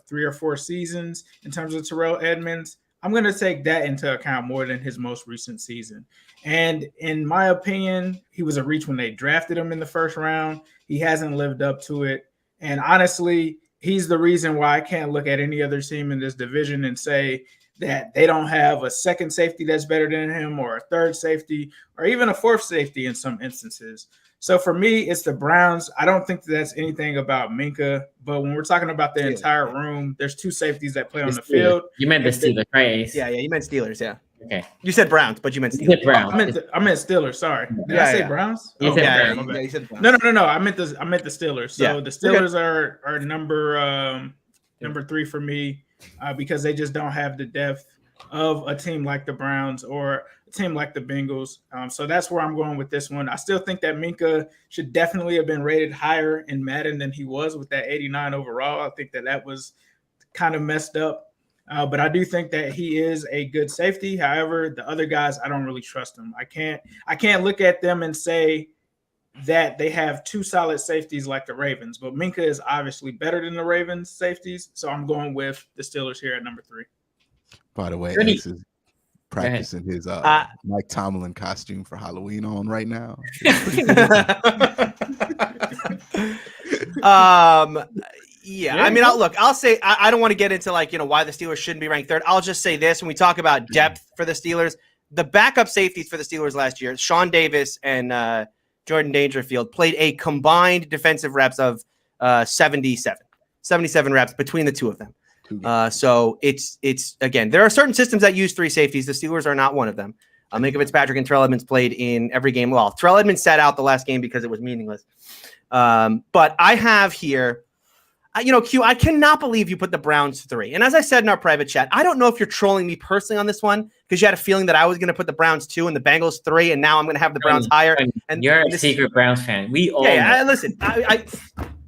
3 or 4 seasons in terms of Terrell Edmonds, I'm going to take that into account more than his most recent season. And in my opinion, he was a reach when they drafted him in the first round. He hasn't lived up to it. And honestly, he's the reason why I can't look at any other team in this division and say that they don't have a second safety that's better than him, or a third safety, or even a fourth safety in some instances. So for me, it's the Browns. I don't think that's anything about Minkah, but when we're talking about the entire room, there's 2 safeties that play on the field. You meant the Steelers, right, Ace? Yeah, you meant Steelers, yeah. Okay. You said Browns, but you meant Steelers. You said Browns. I meant Steelers, sorry. Did I say Browns? You said Browns. You said Browns. No. I meant the Steelers. So the Steelers are number 3 for me because they just don't have the depth of a team like the Browns or a team like the Bengals. So that's where I'm going with this one. I still think that Minkah should definitely have been rated higher in Madden than he was with that 89 overall. I think that was kind of messed up. But I do think that he is a good safety. However, the other guys, I don't really trust them. I can't look at them and say that they have 2 solid safeties like the Ravens, but Minkah is obviously better than the Ravens safeties. So I'm going with the Steelers here at number 3. By the way, practicing his Mike Tomlin costume for Halloween on right now. Yeah, I mean, I'll say I don't want to get into why the Steelers shouldn't be ranked third. I'll just say this: when we talk about depth for the Steelers, the backup safeties for the Steelers last year, Sean Davis and Jordan Dangerfield, played a combined defensive reps of 77 reps between the two of them. So it's again, there are certain systems that use 3 safeties. The Steelers are not one of them. Minka Fitzpatrick and Terrell Edmonds played in every game. Well, Terrell Edmonds sat out the last game because it was meaningless. But I have here, Q, I cannot believe you put the Browns 3. And as I said in our private chat, I don't know if you're trolling me personally on this one because you had a feeling that I was going to put the Browns 2 and the Bengals 3, and now I'm going to have the Browns higher. And you're a secret Browns fan. We all listen. It's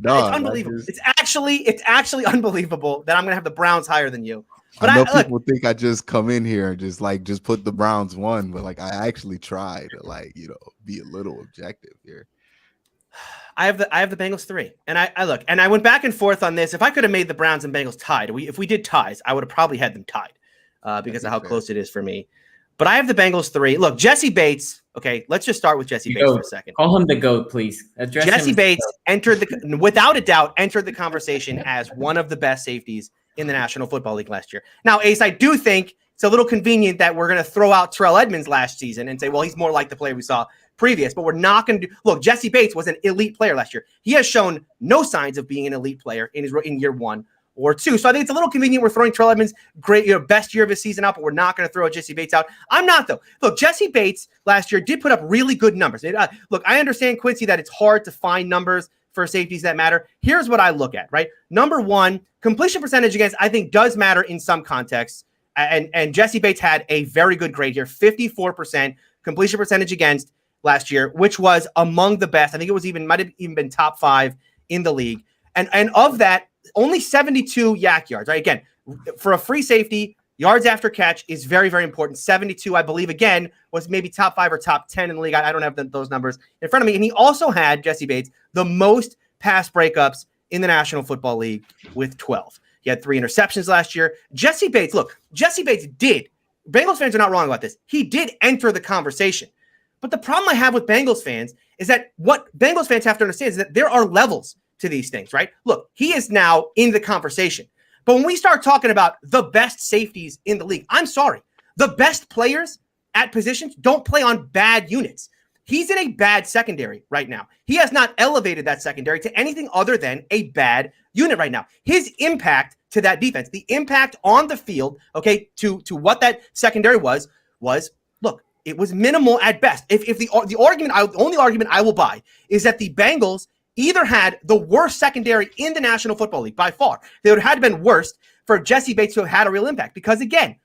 unbelievable. It's actually unbelievable that I'm going to have the Browns higher than you. But I know people think I just come in here and just put the Browns 1, but I actually try to be a little objective here. I have the Bengals 3, and I went back and forth on this. If I could have made the Browns and Bengals tied, if we did ties, I would have probably had them tied because of how close it is for me. But I have the Bengals 3. Look, Jesse Bates. Okay, let's just start with Jesse Bates for a second. Call him the GOAT, please. Jesse Bates without a doubt entered the conversation as one of the best safeties in the National Football League last year. Now, Ace, I do think it's a little convenient that we're going to throw out Terrell Edmonds last season and say, well, he's more like the player we saw previous, but we're not going to do. Look, Jesse Bates was an elite player last year. He has shown no signs of being an elite player in year 1 or 2. So I think it's a little convenient. We're throwing Terrell Edmonds' great, best year of his season out, but we're not going to throw Jesse Bates out. I'm not, though. Look, Jesse Bates last year did put up really good numbers. Look, I understand, Quincy, that it's hard to find numbers for safeties that matter. Here's what I look at, right? Number 1, completion percentage against, I think, does matter in some contexts. And Jesse Bates had a very good grade here, 54% completion percentage against last year, which was among the best. I think it might have even been top 5 in the league. And of that, only 72 yak yards, right? Again, for a free safety, yards after catch is very, very important. 72, I believe, again, was maybe top 5 or top 10 in the league. I don't have those numbers in front of me. And he also had, Jesse Bates, the most pass breakups in the National Football League with 12. He had 3 interceptions last year. Jesse Bates did. Bengals fans are not wrong about this. He did enter the conversation. But the problem I have with Bengals fans is that what Bengals fans have to understand is that there are levels to these things, right? Look, he is now in the conversation. But when we start talking about the best safeties in the league, I'm sorry. The best players at positions don't play on bad units. He's in a bad secondary right now. He has not elevated that secondary to anything other than a bad unit right now. His impact to that defense, the impact on the field, okay, to what that secondary was look, it was minimal at best. If the only argument I will buy is that the Bengals either had the worst secondary in the National Football League by far. They would have had been worse for Jesse Bates to have had a real impact because, again,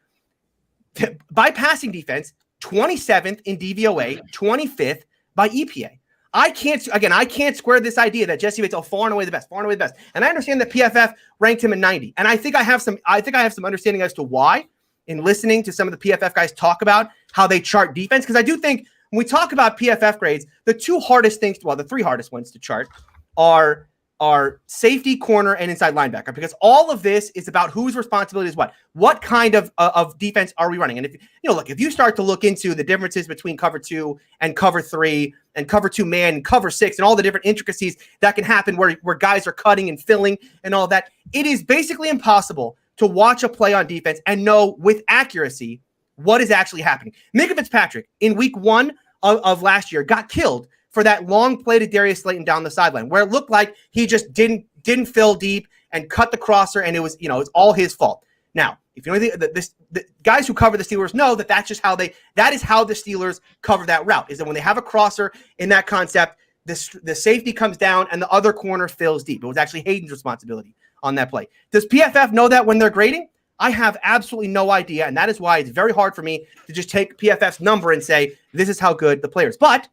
by passing defense, 27th in DVOA, 25th by EPA. I can't square this idea that Jesse Bates far and away the best. And I understand that PFF ranked him in 90. And I think I have some understanding as to why in listening to some of the PFF guys talk about how they chart defense. Because I do think when we talk about PFF grades, the 3 hardest ones to chart are safety, corner, and inside linebacker, because all of this is about whose responsibility is what kind of defense are we running. And if you start to look into the differences between cover 2 and cover 3 and cover 2 man and cover 6 and all the different intricacies that can happen where guys are cutting and filling and all that, it is basically impossible to watch a play on defense and know with accuracy what is actually happening. Minka Fitzpatrick in week 1 of last year got killed for that long play to Darius Slayton down the sideline, where it looked like he just didn't fill deep and cut the crosser, and it was all his fault. Now, if you know the guys who cover the Steelers know that that is how the Steelers cover that route, is that when they have a crosser in that concept, the safety comes down and the other corner fills deep. It was actually Hayden's responsibility on that play. Does PFF know that when they're grading? I have absolutely no idea, and that is why it's very hard for me to just take PFF's number and say this is how good the players. But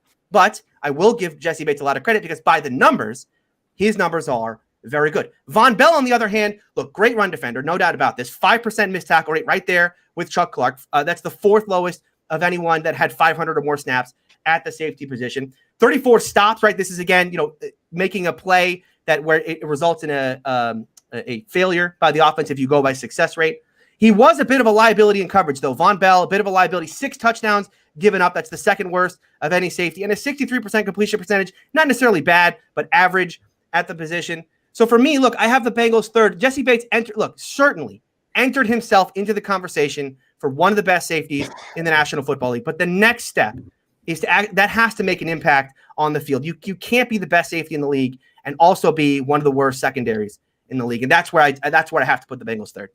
I will give Jesse Bates a lot of credit because by the numbers, his numbers are very good. Von Bell, on the other hand, look, great run defender, no doubt about this. 5% missed tackle rate right there with Chuck Clark. That's the 4th lowest of anyone that had 500 or more snaps at the safety position. 34 stops, right? This is, again, making a play where it results in a failure by the offense if you go by success rate. He was a bit of a liability in coverage, though. Von Bell, a bit of a liability. 6 touchdowns given up. That's the second worst of any safety. And a 63% completion percentage. Not necessarily bad, but average at the position. So for me, look, I have the Bengals third. Jesse Bates certainly entered himself into the conversation for one of the best safeties in the National Football League. But the next step is that has to make an impact on the field. You can't be the best safety in the league and also be one of the worst secondaries in the league. And that's where I have to put the Bengals third.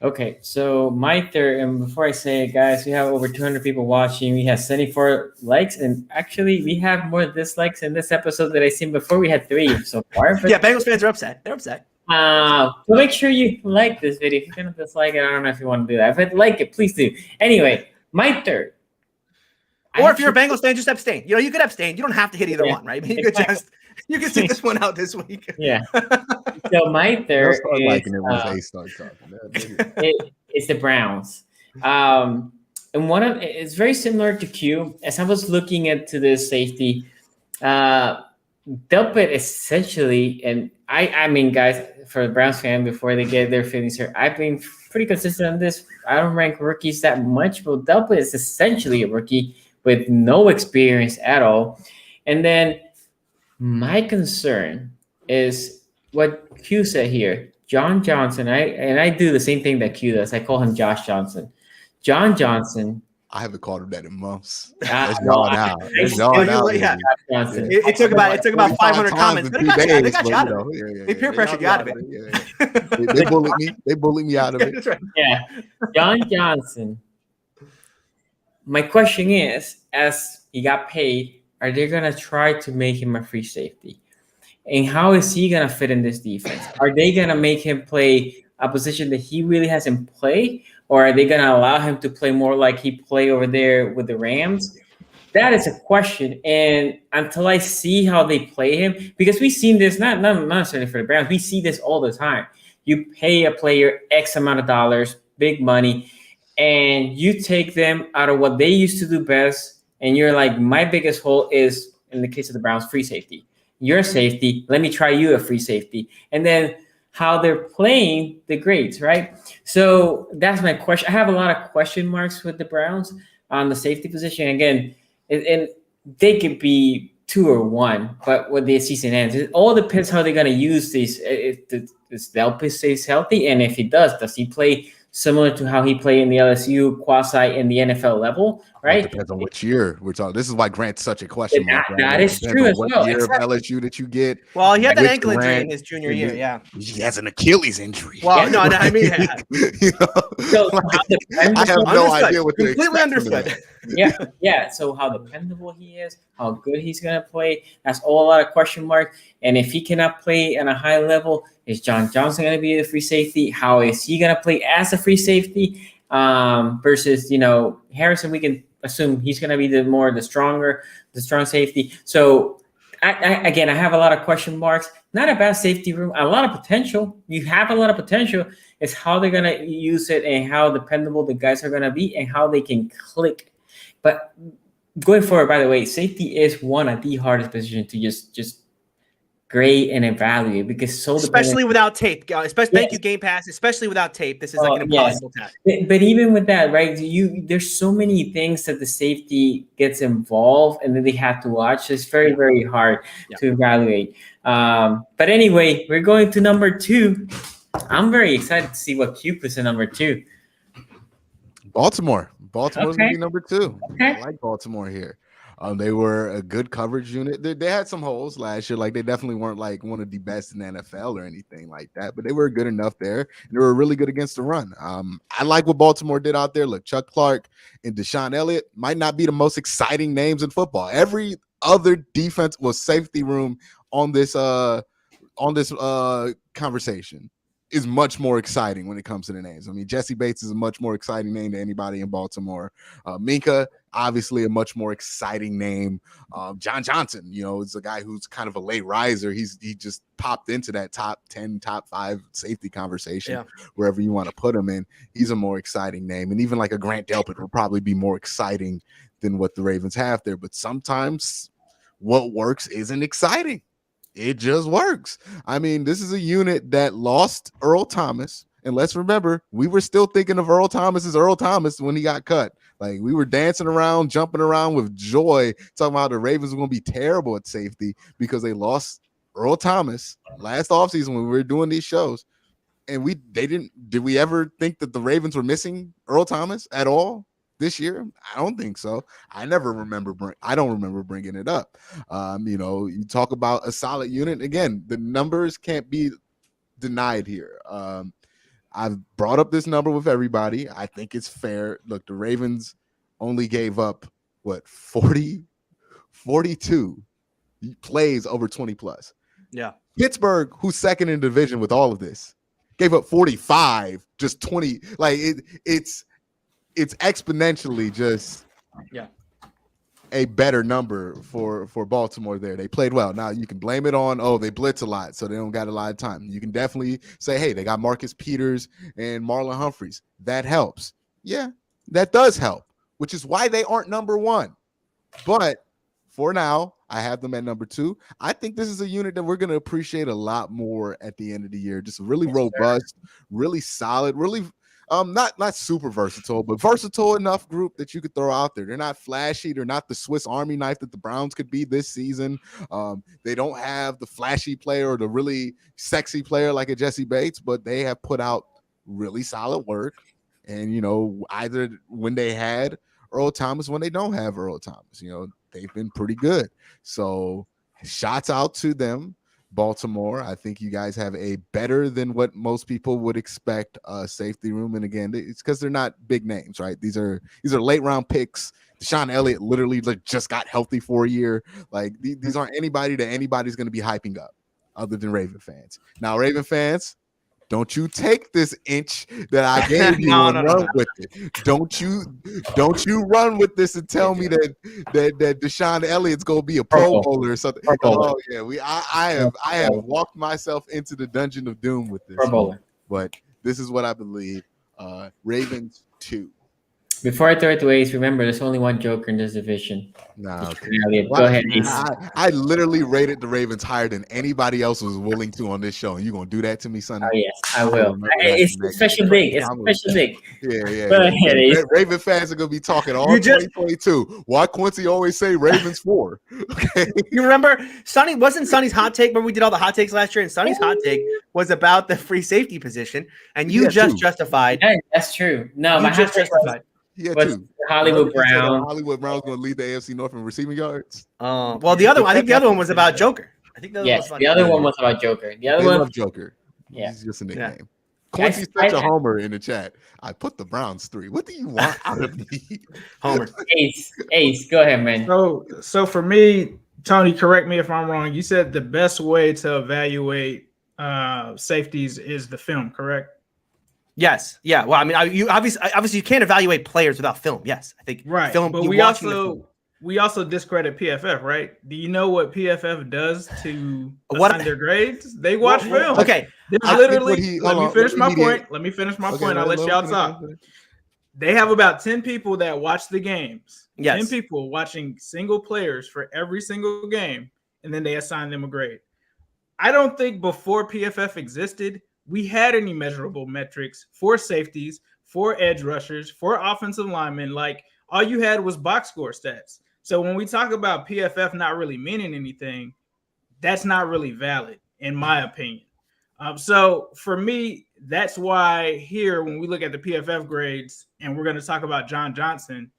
Okay, so my third, and before I say it, guys, we have over 200 people watching. We have 74 likes, and actually, we have more dislikes in this episode that I've seen before. We had 3 so far. But, yeah, Bengals fans are upset. They're upset. So make sure you like this video. If you're going to dislike it, I don't know if you want to do that. If you like it, please do. Anyway, my third. Or if you're a Bengals fan, just abstain. You could abstain. You don't have to hit either one, right? You could sit this one out this week. Yeah. So my third is, liking it once they start talking. It's the Browns. And it's very similar to Q. As I was looking into this safety, Delpit essentially, and I mean, guys, for the Browns fan, before they get their feelings here, I've been pretty consistent on this. I don't rank rookies that much, but Delpit is essentially a rookie with no experience at all. And then my concern is what Q said here. John Johnson, I do the same thing that Q does. I call him Josh Johnson. John Johnson. I haven't called him that in months. It took about 500 comments. They got you out of it. They peer pressured you out of it. They bullied me. They bullied me out of it. That's right. Yeah, John Johnson. My question is, as he got paid, are they going to try to make him a free safety? And how is he going to fit in this defense? Are they going to make him play a position that he really hasn't played? Or are they going to allow him to play more like he played over there with the Rams? That is a question. And until I see how they play him, because we've seen this, not necessarily for the Browns, we see this all the time. You pay a player X amount of dollars, big money, and you take them out of what they used to do best. And you're like, my biggest hole is, in the case of the Browns, free safety. Your safety, let me try you a free safety. And then how they're playing the grades, right? So that's my question. I have a lot of question marks with the Browns on the safety position. Again, and they could be 2 or 1, but when the season ends, it all depends how they're going to use these. Does Delpit stays healthy? And if he does he play similar to how he played in the LSU quasi in the NFL level, right? It depends on which year we're talking. This is why Grant's such a question mark. That is true as well. What year of LSU that you get? Well, he had that ankle injury in his junior year. Yeah, he has an Achilles injury. Well, no, I mean, I have no idea what they're completely understood. Yeah. So how dependable he is, how good he's gonna play, that's all a lot of question mark. And if he cannot play at a high level, is John Johnson gonna be the free safety? How is he gonna play as a free safety? Versus Harrison, we can assume he's going to be the strong safety. So I have a lot of question marks. Not a bad safety room, a lot of potential. You have a lot of potential. It's how they're going to use it and how dependable the guys are going to be and how they can click. But going forward, by the way, safety is one of the hardest positions to just grade and evaluate because especially without tape. Thank you, Game Pass. Especially without tape, this is like an impossible task. But even with that, right? There's so many things that the safety gets involved, and then they have to watch. It's very, very hard to evaluate. But anyway, we're going to number 2. I'm very excited to see what Q puts in number 2. Baltimore's gonna be number 2. Okay. I like Baltimore here. They were a good coverage unit. They had some holes last year. Like they definitely weren't like one of the best in the NFL or anything like that, but they were good enough there. And they were really good against the run. I like what Baltimore did out there. Look, Chuck Clark and Deshaun Elliott might not be the most exciting names in football. Every other defense was safety room on this conversation is much more exciting when it comes to the names. I mean, Jesse Bates is a much more exciting name than anybody in Baltimore. Minka, obviously a much more exciting name. John Johnson, is a guy who's kind of a late riser. He just popped into that top 10, top 5 safety conversation, wherever you want to put him in. He's a more exciting name. And even like a Grant Delpit will probably be more exciting than what the Ravens have there. But sometimes what works isn't exciting. It just works. I mean, this is a unit that lost Earl Thomas And let's remember, we were still thinking of Earl Thomas as Earl Thomas when he got cut. Like, we were dancing around, jumping around with joy, talking about the Ravens were going to be terrible at safety because they lost Earl Thomas last offseason when we were doing these shows. And did we ever think that the Ravens were missing Earl Thomas at all this year? I don't think so. I don't remember bringing it up. You talk about a solid unit. Again, the numbers can't be denied here. I've brought up this number with everybody. I think it's fair. Look, the Ravens only gave up 42 plays over 20 plus. Yeah. Pittsburgh, who's second in division with all of this, gave up 45, just 20. Like it's exponentially just a better number for Baltimore there. They played well. Now you can blame it on, they blitz a lot, so they don't got a lot of time. You can definitely say, hey, they got Marcus Peters and Marlon Humphreys. That helps. Yeah, that does help, which is why they aren't number one. But for now, I have them at number 2. I think this is a unit that we're going to appreciate a lot more at the end of the year. Just really robust, really solid, really not super versatile, but versatile enough group that you could throw out there. They're not flashy. They're not the Swiss Army knife that the Browns could be this season. They don't have the flashy player or the really sexy player like a Jesse Bates, but they have put out really solid work. And, either when they had Earl Thomas, when they don't have Earl Thomas, they've been pretty good. So shots out to them. Baltimore, I think you guys have a better than what most people would expect safety room. And again, it's because they're not big names, right? These are late round picks. Deshaun Elliott literally just got healthy for a year. Like these aren't anybody that anybody's going to be hyping up other than Raven fans. Now, Raven fans, don't you take this inch that I gave you and run with it. Don't you run with this and tell me that Deshaun Elliott's gonna be a Pro Bowler or something. Oh yeah, I have walked myself into the dungeon of doom with this. Pro Bowler. But this is what I believe. Ravens 2. Before I throw it to Ace, remember there's only one Joker in this division. No, go ahead, Ace. I literally rated the Ravens higher than anybody else was willing to on this show. And you gonna do that to me, Sonny? Oh yes, I will. It's special big. It's special big. Yeah. Go ahead, Ace. Raven fans are gonna be talking all 2022. Why Quincy always say Ravens 4? Okay. You remember Sonny's hot take when we did all the hot takes last year, and Sonny's hot take was about the free safety position, and you justified. Yeah, that's true. No, my hot take justified. Yeah, too. Hollywood Brown. Hollywood Brown's going to lead the AFC North in receiving yards. Well, the other one was about Joker. I think the other one was about Joker. The other one love Joker. Yeah, he's just a nickname. Yeah. Quincy's such a homer in the chat. I put the Browns 3. What do you want out of me? Homer. Ace, go ahead, man. So for me, Tony, correct me if I'm wrong. You said the best way to evaluate safeties is the film, correct? Yes. Yeah. Well, I mean, you obviously you can't evaluate players without film. Yes, I think right. Film, but we also discredit PFF, right? Do you know what PFF does to assign their grades? They watch film. Okay. Let me finish my point. I'll let y'all talk. They have about 10 people that watch the games. Yes. 10 people watching single players for every single game, and then they assign them a grade. I don't think before PFF existed, we had any measurable metrics for safeties, for edge rushers, for offensive linemen. Like, all you had was box score stats. So when we talk about PFF not really meaning anything, that's not really valid, in my opinion. So for me, that's why here, when we look at the PFF grades and we're going to talk about John Johnson,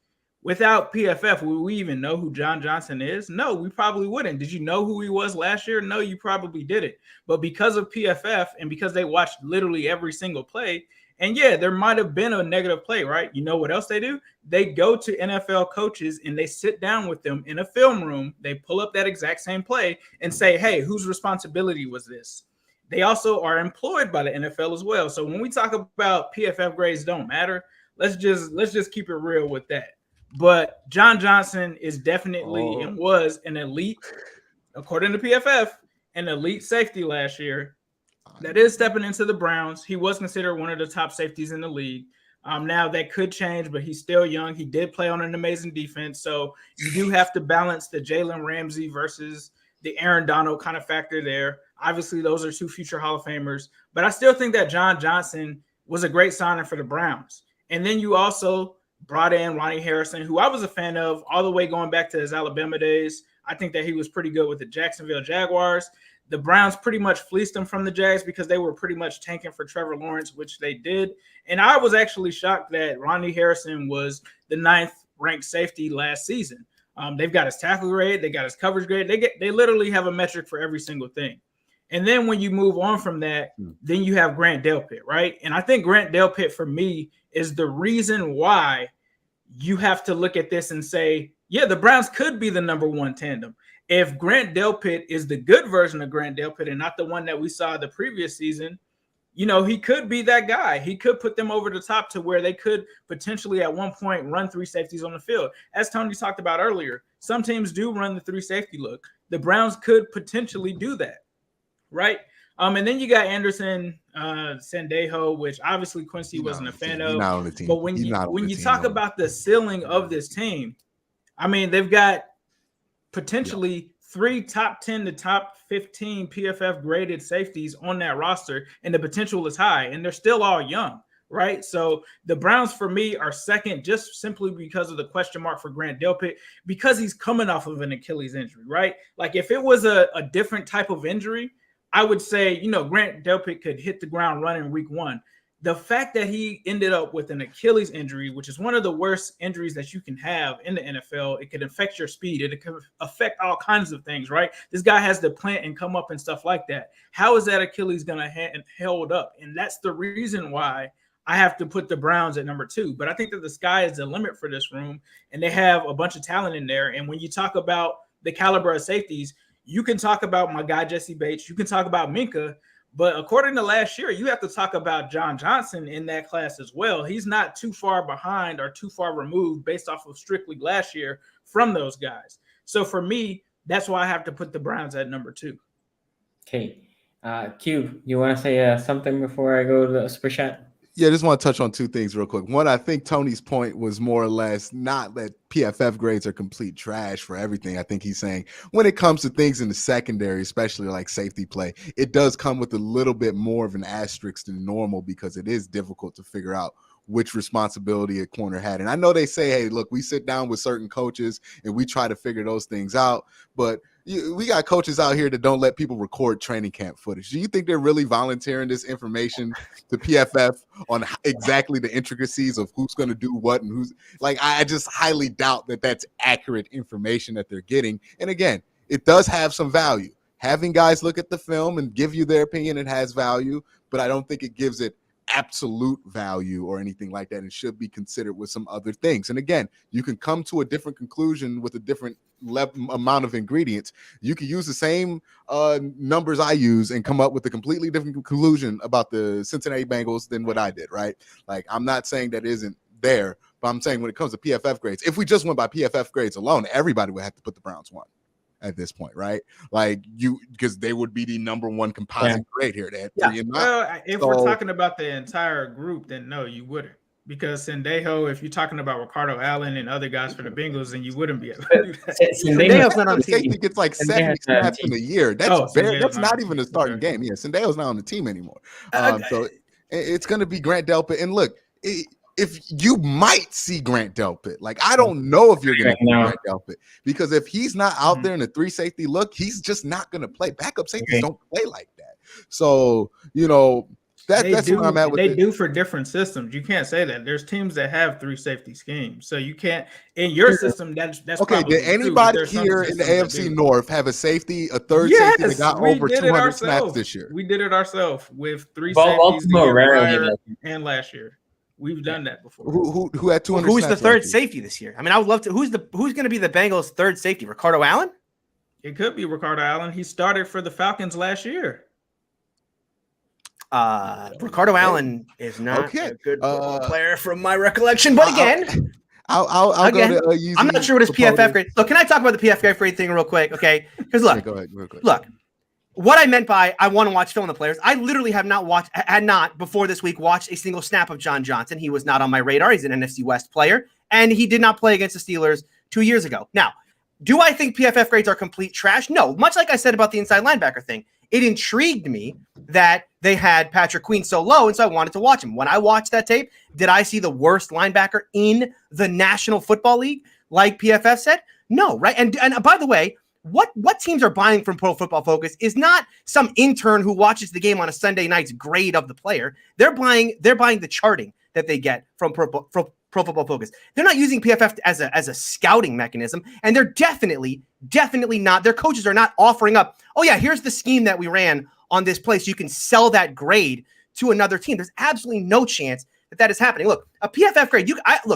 without PFF, would we even know who John Johnson is? No, we probably wouldn't. Did you know who he was last year? No, you probably didn't. But because of PFF and because they watched literally every single play, and yeah, there might have been a negative play, right? You know what else they do? They go to NFL coaches and they sit down with them in a film room. They pull up that exact same play and say, hey, whose responsibility was this? They also are employed by the NFL as well. So when we talk about PFF grades don't matter, let's just keep it real with that. But John Johnson is definitely and was an elite, according to PFF, an elite safety last year. That is stepping into the Browns. He was considered one of the top safeties in the league. Now that could change, but he's still young. He did play on an amazing defense. So you do have to balance the Jalen Ramsey versus the Aaron Donald kind of factor there. Obviously, those are two future Hall of Famers. But I still think that John Johnson was a great signing for the Browns. And then you also brought in Ronnie Harrison, who I was a fan of all the way going back to his Alabama days. I think that he was pretty good with the Jacksonville Jaguars. The Browns pretty much fleeced him from the Jags because they were pretty much tanking for Trevor Lawrence, which they did. And I was actually shocked that Ronnie Harrison was the 9th ranked safety last season. They've got his tackle grade, they got his coverage grade. They literally have a metric for every single thing. And then when you move on from that, then you have Grant Delpit, right? And I think Grant Delpit for me is the reason why you have to look at this and say, yeah, the Browns could be the number one tandem. If Grant Delpit is the good version of Grant Delpit and not the one that we saw the previous season, you know, he could be that guy. He could put them over the top to where they could potentially at one point run 3 safeties on the field. As Tony talked about earlier, some teams do run the 3 safety look. The Browns could potentially do that, right? And then you got Anderson Sandejo, which obviously Quincy wasn't a fan of. But when you talk about the ceiling of this team, I mean, they've got potentially 3 top 10 to top 15 PFF graded safeties on that roster, and the potential is high, and they're still all young, right? So the Browns for me are second just simply because of the question mark for Grant Delpit, because he's coming off of an Achilles injury, right? Like if it was a different type of injury, I would say, you know, Grant Delpit could hit the ground running week 1. The fact that he ended up with an Achilles injury, which is one of the worst injuries that you can have in the NFL, it could affect your speed. It could affect all kinds of things, right? This guy has to plant and come up and stuff like that. How is that Achilles going to hold up? And that's the reason why I have to put the Browns at number 2. But I think that the sky is the limit for this room, and they have a bunch of talent in there. And when you talk about the caliber of safeties, you can talk about my guy Jesse Bates. You can talk about Minka. But according to last year, you have to talk about John Johnson in that class as well. He's not too far behind or too far removed based off of strictly last year from those guys. So for me, that's why I have to put the Browns at number 2. Okay. Q, you want to say something before I go to the super chat? Yeah, I just want to touch on 2 things real quick. One, I think Tony's point was more or less not that PFF grades are complete trash for everything. I think he's saying when it comes to things in the secondary, especially like safety play, it does come with a little bit more of an asterisk than normal because it is difficult to figure out which responsibility a corner had. And I know they say, hey, look, we sit down with certain coaches and we try to figure those things out, but we got coaches out here that don't let people record training camp footage. Do you think they're really volunteering this information to PFF on exactly the intricacies of who's going to do what and who's like? I just highly doubt that that's accurate information that they're getting. And again, it does have some value. Having guys look at the film and give you their opinion, it has value, but I don't think it gives it absolute value or anything like that. It should be considered with some other things. And again, you can come to a different conclusion with a different amount of ingredients. You can use the same numbers I use and come up with a completely different conclusion about the Cincinnati Bengals than what I did, right? Like, I'm not saying that isn't there, but I'm saying when it comes to PFF grades, if we just went by PFF grades alone, everybody would have to put the Browns 1 at this point, right? Like because they would be the number 1 composite grade here. They had 3 and 9. Well, if we're talking about the entire group, then no, you wouldn't. Because Sandejo, if you're talking about Ricardo Allen and other guys for the Bengals, then you wouldn't be able to do that. Sandejo's not on the team. He gets like 70 snaps in a year. That's that's not even a starting game. Yeah, Sandejo's not on the team anymore. So it's going to be Grant Delpit. And look, if you might see Grant Delpit, like I don't know if you're going to see Grant Delpit because if he's not out there in the 3 safety look, he's just not going to play. Backup safeties don't play like that. So you know that's where I'm at with they do for different systems. You can't say that. There's teams that have 3 safety schemes, so you can't in your system. That's okay. Did anybody here in the AFC North have a safety, a third safety that got over 200 snaps this year? We did it ourselves with 3 safeties and last year. We've done that before. Who had 200? Who's the third safety this year? I mean, I would love to. Who's going to be the Bengals' third safety? Ricardo Allen? It could be Ricardo Allen. He started for the Falcons last year. Ricardo Allen is not a good player from my recollection, but again, I'll go to I'm not sure what his PFF grade. Look, can I talk about the PFF grade thing real quick? Okay, because look, go ahead, real quick. Look, what I meant by I want to watch film on the players, I literally had not before this week watched a single snap of John Johnson. He was not on my radar. He's an NFC West player, and he did not play against the Steelers 2 years ago. Now, do I think PFF grades are complete trash? No. Much like I said about the inside linebacker thing, it intrigued me that they had Patrick Queen so low, and so I wanted to watch him. When I watched that tape, did I see the worst linebacker in the National Football League, like PFF said? No, right? And by the way, what teams are buying from Pro Football Focus is not some intern who watches the game on a Sunday night's grade of the player. They're buying the charting that they get from Pro Football Focus. They're not using PFF as a scouting mechanism, and they're definitely not. Their coaches are not offering up, oh yeah, here's the scheme that we ran on this play, so you can sell that grade to another team. There's absolutely no chance that is happening. Look, a PFF grade,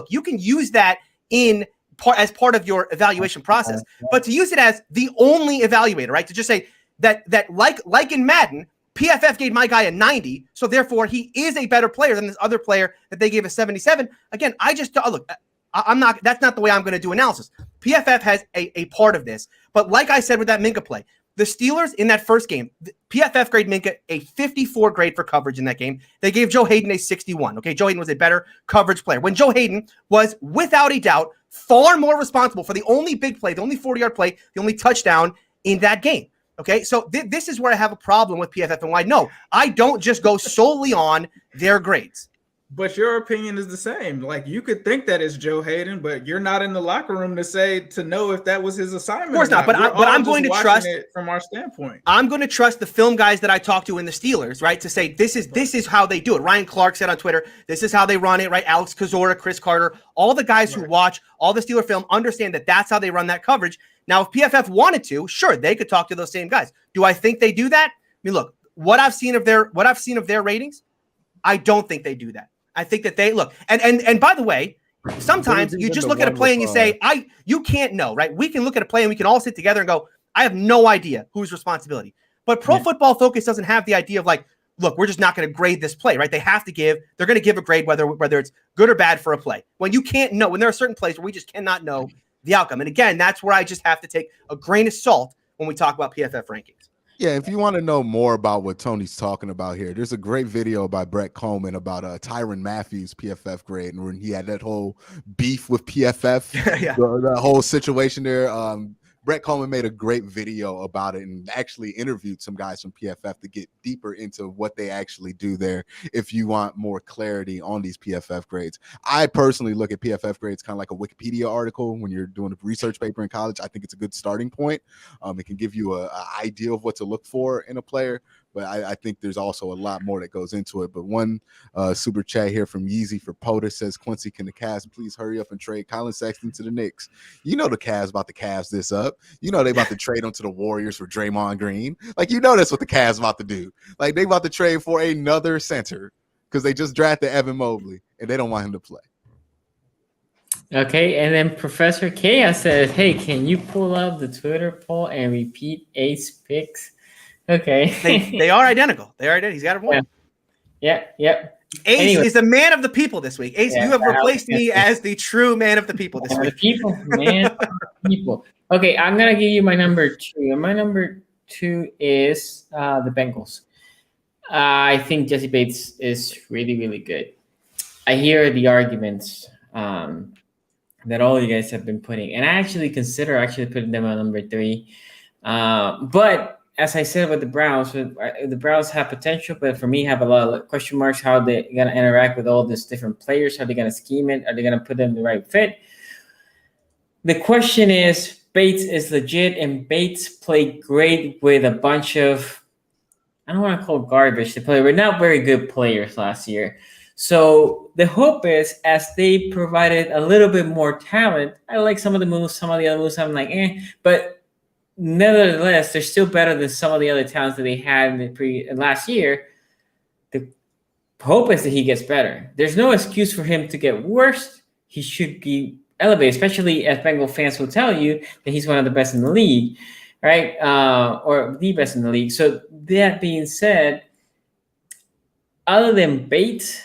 you can use that as part of your evaluation process, but to use it as the only evaluator, right? To just say that like in Madden, PFF gave my guy a 90, so therefore he is a better player than this other player that they gave a 77. Again, I'm not. That's not the way I'm going to do analysis. PFF has a part of this, but like I said with that Minka play, the Steelers in that first game, PFF grade Minka a 54 grade for coverage in that game. They gave Joe Hayden a 61. Okay, Joe Hayden was a better coverage player. When Joe Hayden was, without a doubt, far more responsible for the only big play, the only 40-yard play, the only touchdown in that game. Okay, so this is where I have a problem with PFF and why. No, I don't just go solely on their grades. But your opinion is the same. Like, you could think that it's Joe Hayden, but you're not in the locker room to know if that was his assignment. Of course not. But I'm going to trust it from our standpoint. I'm going to trust the film guys that I talk to in the Steelers, right? To say this is how they do it. Ryan Clark said on Twitter, this is how they run it, right? Alex Kozora, Chris Carter, all the guys who watch all the Steeler film understand that that's how they run that coverage. Now, if PFF wanted to, sure, they could talk to those same guys. Do I think they do that? I mean, look, what I've seen of their ratings, I don't think they do that. I think that they look, and by the way, sometimes you just look at a play and you say, you can't know, right? We can look at a play and we can all sit together and go, I have no idea whose responsibility. But Pro Football Focus doesn't have the idea of like, look, we're just not going to grade this play, right? They're going to give a grade whether it's good or bad for a play. When you can't know, when there are certain plays where we just cannot know the outcome. And again, that's where I just have to take a grain of salt when we talk about PFF rankings. Yeah, if you want to know more about what Tony's talking about here, there's a great video by Brett Coleman about Tyrann Mathieu's PFF grade, and when he had that whole beef with PFF, the whole situation there. Brett Coleman made a great video about it and actually interviewed some guys from PFF to get deeper into what they actually do there if you want more clarity on these PFF grades. I personally look at PFF grades kind of like a Wikipedia article when you're doing a research paper in college. I think it's a good starting point. It can give you an idea of what to look for in a player, but I think there's also a lot more that goes into it. But one super chat here from Yeezy for POTUS says, Quincy, can the Cavs please hurry up and trade Colin Sexton to the Knicks? You know the Cavs about to Cavs this up. You know they about to trade him to the Warriors for Draymond Green. Like, you know that's what the Cavs about to do. Like, they about to trade for another center because they just drafted Evan Mobley and they don't want him to play. Okay, and then Professor Chaos says, hey, can you pull up the Twitter poll and repeat Ace picks? Okay. They are identical. They are identical. He's got a point. Yeah. Ace is the man of the people this week. Ace, you have replaced me as the true man of the people this week. Man of the people. Okay, I'm going to give you my number 2. And my number 2 is the Bengals. I think Jesse Bates is really, really good. I hear the arguments that all you guys have been putting. And I actually consider putting them on number 3. But as I said with the Browns have potential, but for me have a lot of question marks how they're going to interact with all these different players. How they're going to scheme it? Are they going to put them in the right fit? The question is, Bates is legit, and Bates played great with a bunch of, I don't want to call garbage. They were not very good players last year. So the hope is, as they provided a little bit more talent, I like some of the moves, some of the other moves I'm like, but nevertheless, they're still better than some of the other talents that they had in last year. The hope is that he gets better. There's no excuse for him to get worse. He should be elevated, especially as Bengal fans will tell you that he's one of the best in the league, right? Or the best in the league. So that being said, other than Bates,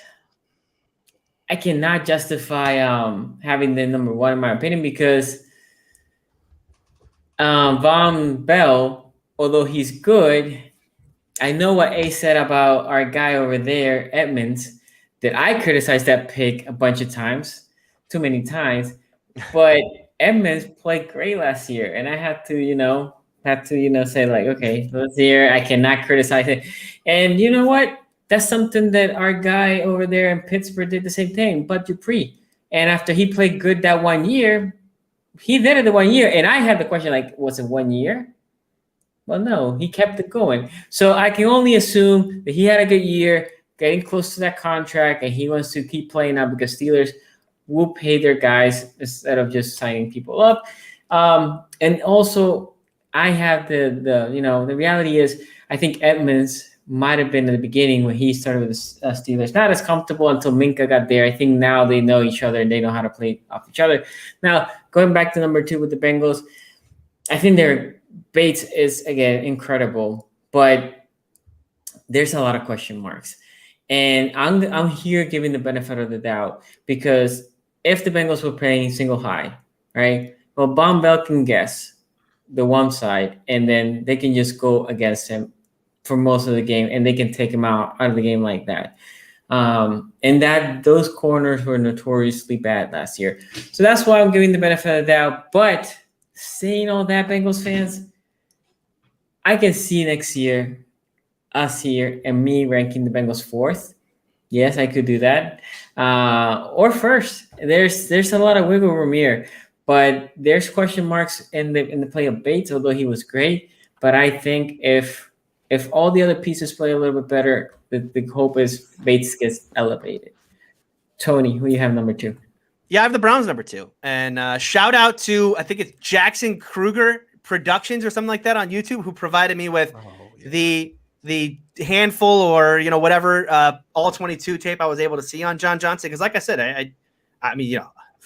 I cannot justify having the number 1 in my opinion because Von Bell, although he's good, I know what Ace said about our guy over there, Edmonds, that I criticized that pick a bunch of times, too many times, but Edmonds played great last year, and I had to, had to say like, okay, let's hear. I cannot criticize it. And you know what? That's something that our guy over there in Pittsburgh did the same thing, Bud Dupree. And after he played good that 1 year, he did it the 1 year. And I had the question like, was it 1 year? Well, no, he kept it going. So I can only assume that he had a good year, getting close to that contract, and he wants to keep playing now because Steelers will pay their guys instead of just signing people up. And also, I have the reality is I think Edmonds might have been at the beginning when he started with the Steelers not as comfortable until Minka got there. I think now they know each other and they know how to play off each other. Now, going back to number 2 with the Bengals, I think their Bates is, again, incredible, but there's a lot of question marks. And I'm here giving the benefit of the doubt because if the Bengals were playing single high, right, well, Von Bell can guess the one side, and then they can just go against him for most of the game, and they can take him out of the game like that. And that those corners were notoriously bad last year. So that's why I'm giving the benefit of the doubt. But saying all that, Bengals fans, I can see next year us here and me ranking the Bengals 4th. Yes, I could do that. Or first. There's a lot of wiggle room here. But there's question marks in the play of Bates, although he was great. But I think if all the other pieces play a little bit better, the hope is Bates gets elevated. Tony, who you have number 2? Yeah, I have the Browns number 2. And shout out to, I think it's Jackson Kruger Productions or something like that on YouTube, who provided me with the handful or whatever all 22 tape I was able to see on John Johnson. Because like I said, I mean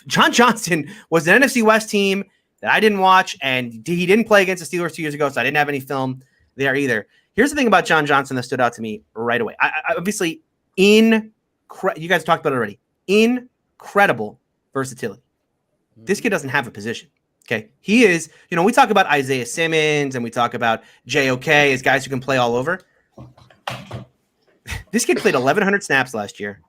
John Johnson was an NFC West team that I didn't watch, and he didn't play against the Steelers 2 years ago, so I didn't have any film there either. Here's the thing about John Johnson that stood out to me right away. I obviously, you guys talked about it already. Incredible versatility. This kid doesn't have a position. Okay. He is, we talk about Isaiah Simmons and we talk about JOK as guys who can play all over. This kid played 1,100 snaps last year,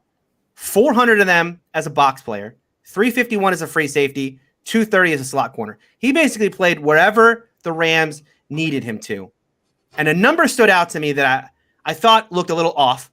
400 of them as a box player, 351 as a free safety, 230 as a slot corner. He basically played wherever the Rams needed him to. And a number stood out to me that I thought looked a little off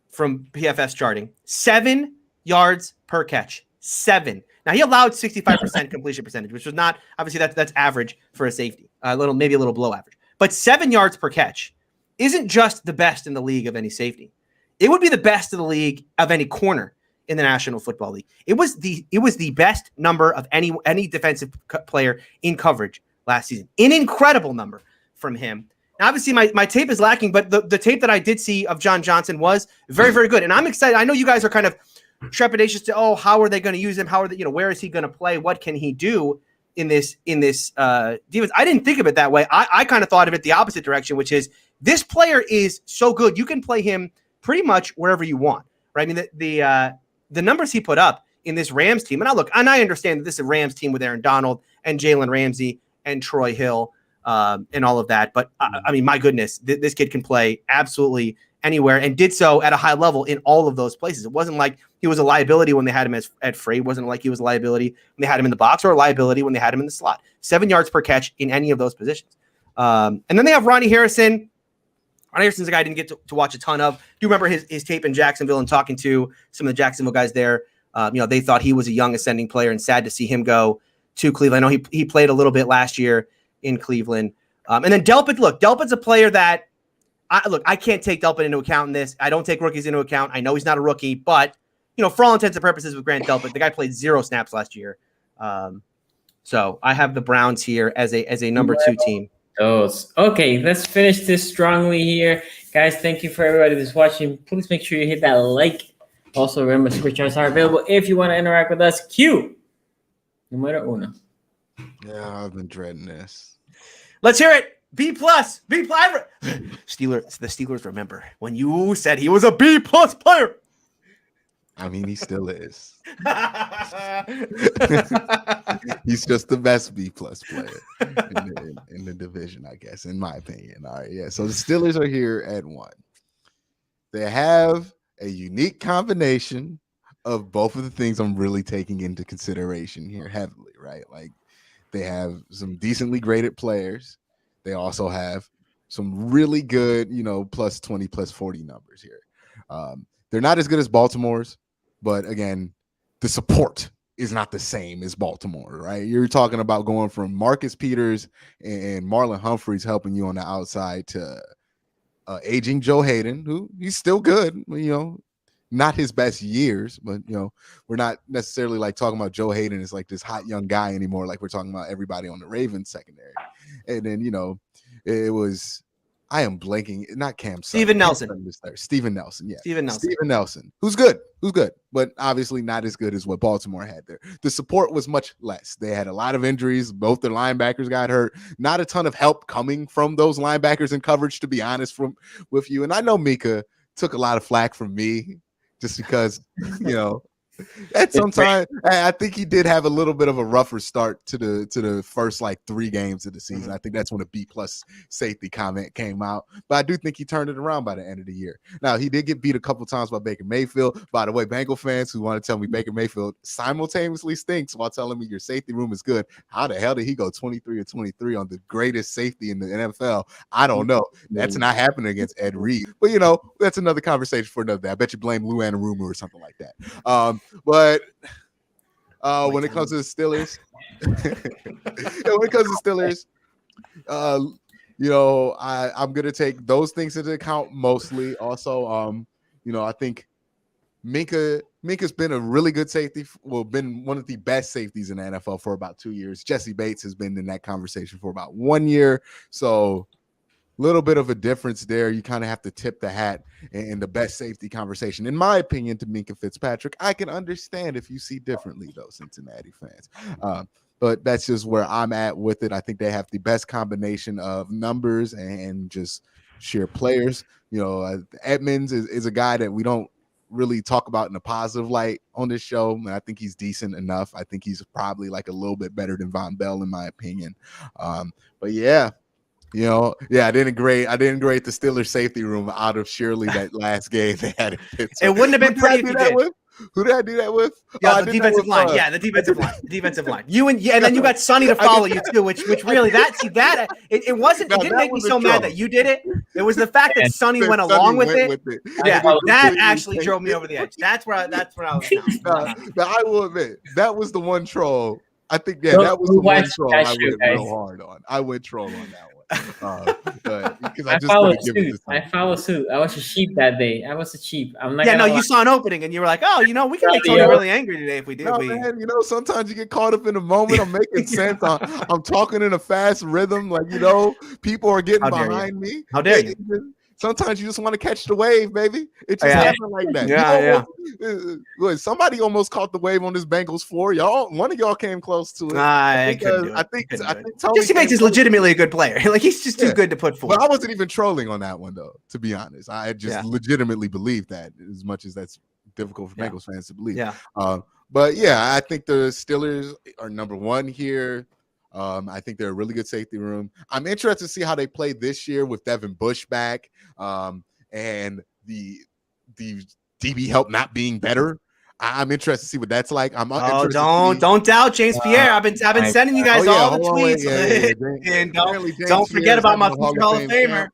from PFF's charting. 7 yards per catch. 7. Now, he allowed 65% completion percentage, which was not, obviously, that's average for a safety. Maybe a little below average. But 7 yards per catch isn't just the best in the league of any safety. It would be the best of the league of any corner in the National Football League. It was the best number of any defensive player in coverage last season. An incredible number from him. Now, obviously, my tape is lacking, but the tape that I did see of John Johnson was very, very good. And I'm excited. I know you guys are kind of trepidatious to, how are they going to use him? How are they, where is he going to play? What can he do in this defense? I didn't think of it that way. I kind of thought of it the opposite direction, which is this player is so good. You can play him pretty much wherever you want, right? I mean, the numbers he put up in this Rams team, and I understand that this is a Rams team with Aaron Donald and Jalen Ramsey and Troy Hill and all of that. But I mean, my goodness, this kid can play absolutely anywhere and did so at a high level in all of those places. It wasn't like he was a liability when they had him at free. It wasn't like he was a liability when they had him in the box or a liability when they had him in the slot. 7 yards per catch in any of those positions. And then they have Ronnie Harrison. Ronnie Harrison's a guy I didn't get to watch a ton of. Do you remember his tape in Jacksonville and talking to some of the Jacksonville guys there? They thought he was a young ascending player and sad to see him go to Cleveland. I know he played a little bit last year in Cleveland. And then Delpit, Delpit's a player that I can't take Delpit into account in this. I don't take rookies into account. I know he's not a rookie, but for all intents and purposes with Grant Delpit, the guy played 0 snaps last year. So I have the Browns here as a number 2 team. Okay, let's finish this strongly here. Guys, thank you for everybody that's watching. Please make sure you hit that like. Also, remember, super chats are available if you want to interact with us. Q. Numero 1. Yeah, I've been dreading this. Let's hear it. B+. B+. The Steelers remember when you said he was a B+ player. I mean, he still is. He's just the best B+ player in the division, I guess, in my opinion. All right, yeah. So the Steelers are here at 1. They have a unique combination of both of the things I'm really taking into consideration here heavily, right? Like they have some decently graded players. they also have some really good, plus 20, plus 40 numbers here. They're not as good as Baltimore's, but again, the support is not the same as Baltimore, right? You're talking about going from Marcus Peters and Marlon Humphreys helping you on the outside to aging Joe Hayden, who he's still good, not his best years, but we're not necessarily like talking about Joe Hayden as like this hot young guy anymore, like we're talking about everybody on the Ravens secondary. And then it was I am blanking, not Cam Steven Nelson. Steven Nelson, yeah. Steven Nelson. Who's good, but obviously not as good as what Baltimore had there. The support was much less. They had a lot of injuries. Both their linebackers got hurt. Not a ton of help coming from those linebackers in coverage, to be honest, with you. And I know Mika took a lot of flack from me just because, at some time, I think he did have a little bit of a rougher start to the first like 3 games of the season. I think that's when a B+ safety comment came out. But I do think he turned it around by the end of the year. Now, he did get beat a couple times by Baker Mayfield. By the way, Bengal fans who want to tell me Baker Mayfield simultaneously stinks while telling me your safety room is good. How the hell did he go 23 or 23 on the greatest safety in the NFL? I don't know. That's not happening against Ed Reed. But, that's another conversation for another day. I bet you blame Lou Anarumo or something like that. But when it comes to the Steelers, I'm gonna take those things into account mostly. Also, I think Minka's been a really good safety. Been one of the best safeties in the NFL for about 2 years. Jesse Bates has been in that conversation for about 1 year. So little bit of a difference there. You kind of have to tip the hat in the best safety conversation, in my opinion, to Minkah Fitzpatrick. I can understand if you see differently, though, Cincinnati fans. But that's just where I'm at with it. I think they have the best combination of numbers and just sheer players. Edmonds is a guy that we don't really talk about in a positive light on this show. And I think he's decent enough. I think he's probably like a little bit better than Von Bell, in my opinion. But yeah. I didn't grade the Steelers safety room out of surely that last game they had. It wouldn't have been pretty if you did. Who did I do that with? Yeah, the defensive line. The defensive line. And then you got Sonny to follow you too, which really it wasn't. It didn't make me so mad that you did it. It was the fact that Sonny went along with it. Yeah, that actually drove me over the edge. That's where I was. Now, I will admit that was the one troll. I think that was the one troll I went real hard on. I went troll on that one. Because I follow suit. I was a sheep that day. I was a sheep. I'm like, you saw an opening and you were like, oh, we can make Tony really angry today if we do. Man, sometimes you get caught up in the moment. I'm making sense. I'm talking in a fast rhythm. Like, people are getting behind me. How dare you? Sometimes you just want to catch the wave, baby. It just happened like that. Somebody almost caught the wave on this Bengals 4. One of y'all came close to it. I think Tony Jesse Bates is legitimately a good player. Like, he's just too good to put forward. But I wasn't even trolling on that one, though, to be honest. I just legitimately believe that, as much as that's difficult for Bengals fans to believe. But I think the Steelers are number 1 here. I think they're a really good safety room. I'm interested to see how they play this year with Devin Bush back, and the DB help not being better. I'm interested to see what that's like. Don't doubt James Pierre. I've been sending you guys all the tweets, and don't forget about my future Hall of Famer.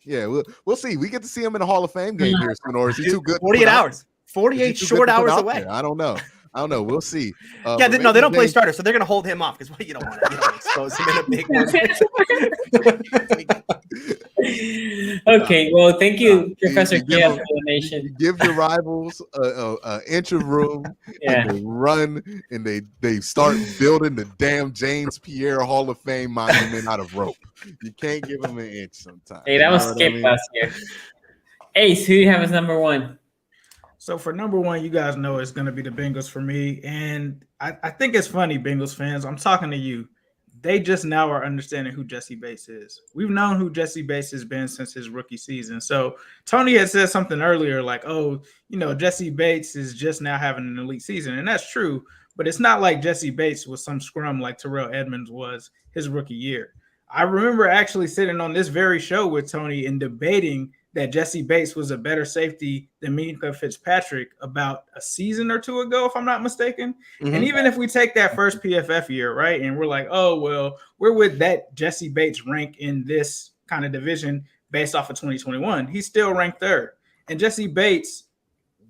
Yeah, we'll see. We get to see him in a Hall of Fame game here soon, or is he too good? 48 hours, 48 short hours away. I don't know. We'll see. They don't play starter, so they're going to hold him off because you don't want to expose him in a big one. Okay, well, thank you, Professor K, for the nation. Give your rivals an inch of room, and they run, and they start building the damn James Pierre Hall of Fame monument out of rope. You can't give them an inch sometimes. Hey, that was Skip last year. Ace, who do you have as number 1? So for number 1, you guys know it's going to be the Bengals for me. And I think it's funny, Bengals fans. I'm talking to you. They just now are understanding who Jesse Bates is. We've known who Jesse Bates has been since his rookie season. So Tony had said something earlier like, Jesse Bates is just now having an elite season. And that's true. But it's not like Jesse Bates was some scrum like Terrell Edmonds was his rookie year. I remember actually sitting on this very show with Tony and debating that Jesse Bates was a better safety than Minkah Fitzpatrick about a season or two ago, if I'm not mistaken. Mm-hmm. And even if we take that first PFF year, right, and we're like, oh, well, where would that Jesse Bates rank in this kind of division based off of 2021? He's still ranked third. And Jesse Bates,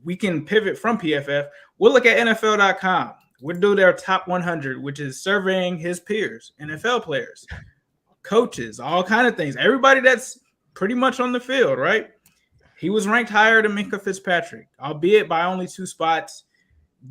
we can pivot from PFF. We'll look at NFL.com. We'll do their top 100, which is surveying his peers, NFL players, coaches, all kind of things. Everybody that's pretty much on the field, right? He was ranked higher than Minkah Fitzpatrick, albeit by only 2 spots.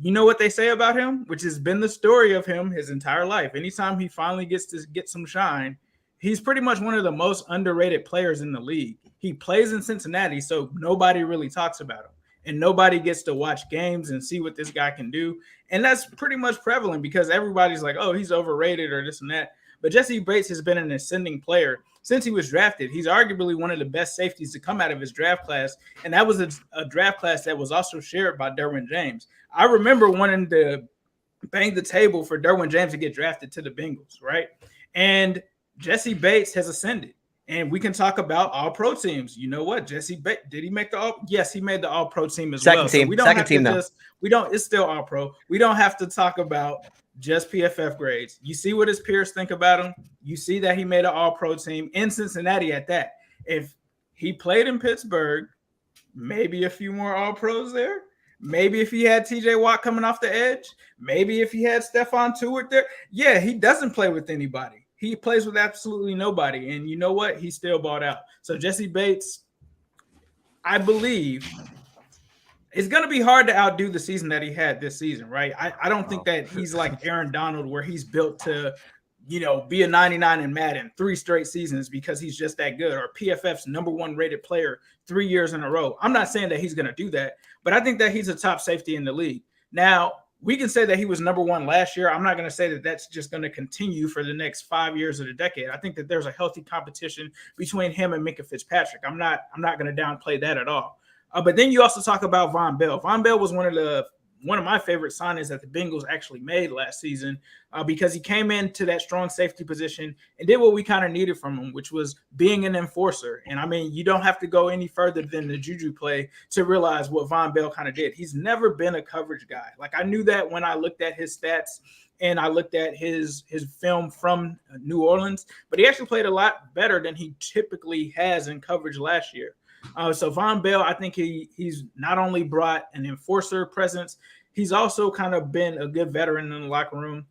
You know what they say about him, which has been the story of him his entire life. Anytime he finally gets to get some shine, he's pretty much one of the most underrated players in the league. He plays in Cincinnati, so nobody really talks about him. And nobody gets to watch games and see what this guy can do. And that's pretty much prevalent because everybody's like, oh, he's overrated or this and that. But Jesse Bates has been an ascending player since he was drafted. He's arguably one of the best safeties to come out of his draft class. And that was a draft class that was also shared by Derwin James. I remember wanting to bang the table for Derwin James to get drafted to the Bengals, right? And Jesse Bates has ascended. And we can talk about all pro teams. You know what? Jesse Bates, did he make the all? Yes, he made the all pro team as well. Team. So we don't Second have team, to though. it's still all pro. We don't have to talk about just PFF grades. You see what his peers think about him. You see that he made an all pro team in Cincinnati at that. If he played in Pittsburgh, maybe a few more all pros there. Maybe if he had TJ Watt coming off the edge, maybe if he had Stephon Tuitt there. Yeah, he doesn't play with anybody. He plays with absolutely nobody. And you know what? He still balled out. So Jesse Bates, I believe, it's going to be hard to outdo the season that he had this season, right? I don't think that he's like Aaron Donald where he's built to, be a 99 in Madden 3 straight seasons because he's just that good, or PFF's #1 rated player 3 years in a row. I'm not saying that he's going to do that, but I think that he's a top safety in the league. Now, we can say that he was #1 last year. I'm not going to say that that's just going to continue for the next 5 years of the decade. I think that there's a healthy competition between him and Minkah Fitzpatrick. I'm not going to downplay that at all. But then you also talk about Von Bell. Von Bell was one of my favorite signings that the Bengals actually made last season because he came into that strong safety position and did what we kind of needed from him, which was being an enforcer. And I mean, you don't have to go any further than the Juju play to realize what Von Bell kind of did. He's never been a coverage guy. Like, I knew that when I looked at his stats and I looked at his film from New Orleans, but he actually played a lot better than he typically has in coverage last year. So Von Bell, I think he's not only brought an enforcer presence, he's also kind of been a good veteran in the locker room.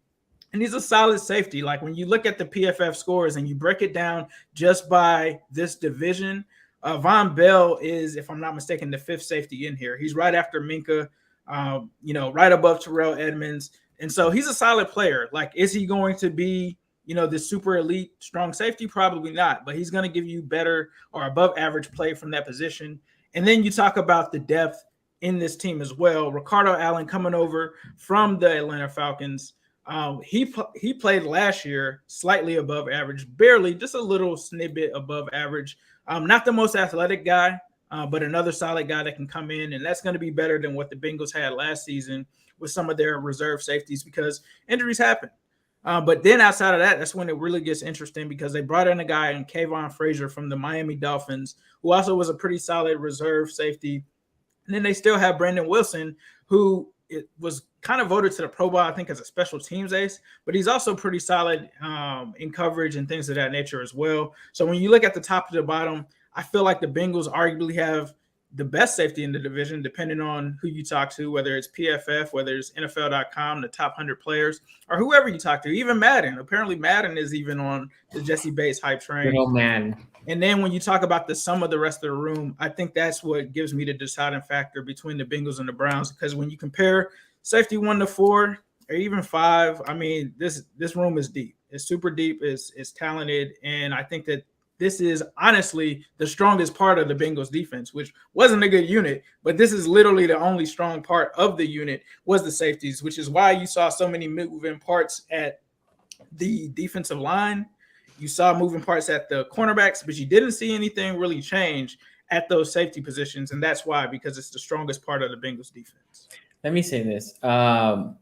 And he's a solid safety. Like, when you look at the PFF scores and you break it down just by this division, Von Bell is, if I'm not mistaken, the 5th safety in here. He's right after Minkah, right above Terrell Edmonds. And so he's a solid player. Like, is he going to be the super elite strong safety? Probably not, but he's going to give you better or above average play from that position. And then you talk about the depth in this team as well. Ricardo Allen coming over from the Atlanta Falcons. He played last year slightly above average, barely, just a little snippet above average. Not the most athletic guy, but another solid guy that can come in, and that's going to be better than what the Bengals had last season with some of their reserve safeties because injuries happen. But then outside of that, that's when it really gets interesting because they brought in a guy in Kayvon Frazier from the Miami Dolphins, who also was a pretty solid reserve safety. And then they still have Brandon Wilson, who was kind of voted to the Pro Bowl, I think, as a special teams ace, but he's also pretty solid in coverage and things of that nature as well. So when you look at the top to the bottom, I feel like the Bengals arguably have the best safety in the division, depending on who you talk to, whether it's PFF, whether it's NFL.com, the top 100 players, or whoever you talk to, even Madden. Apparently Madden is even on the Jesse Bates hype train. Oh, man. And then when you talk about the sum of the rest of the room, I think that's what gives me the deciding factor between the Bengals and the Browns, because when you compare safety 1 to 4 or even 5, I mean, this room is deep. It's super deep. It's talented. And I think that this is honestly the strongest part of the Bengals defense, which wasn't a good unit, but this is literally the only strong part of the unit was the safeties, which is why you saw so many moving parts at the defensive line. You saw moving parts at the cornerbacks, but you didn't see anything really change at those safety positions. And that's why, because it's the strongest part of the Bengals defense. Let me say this. My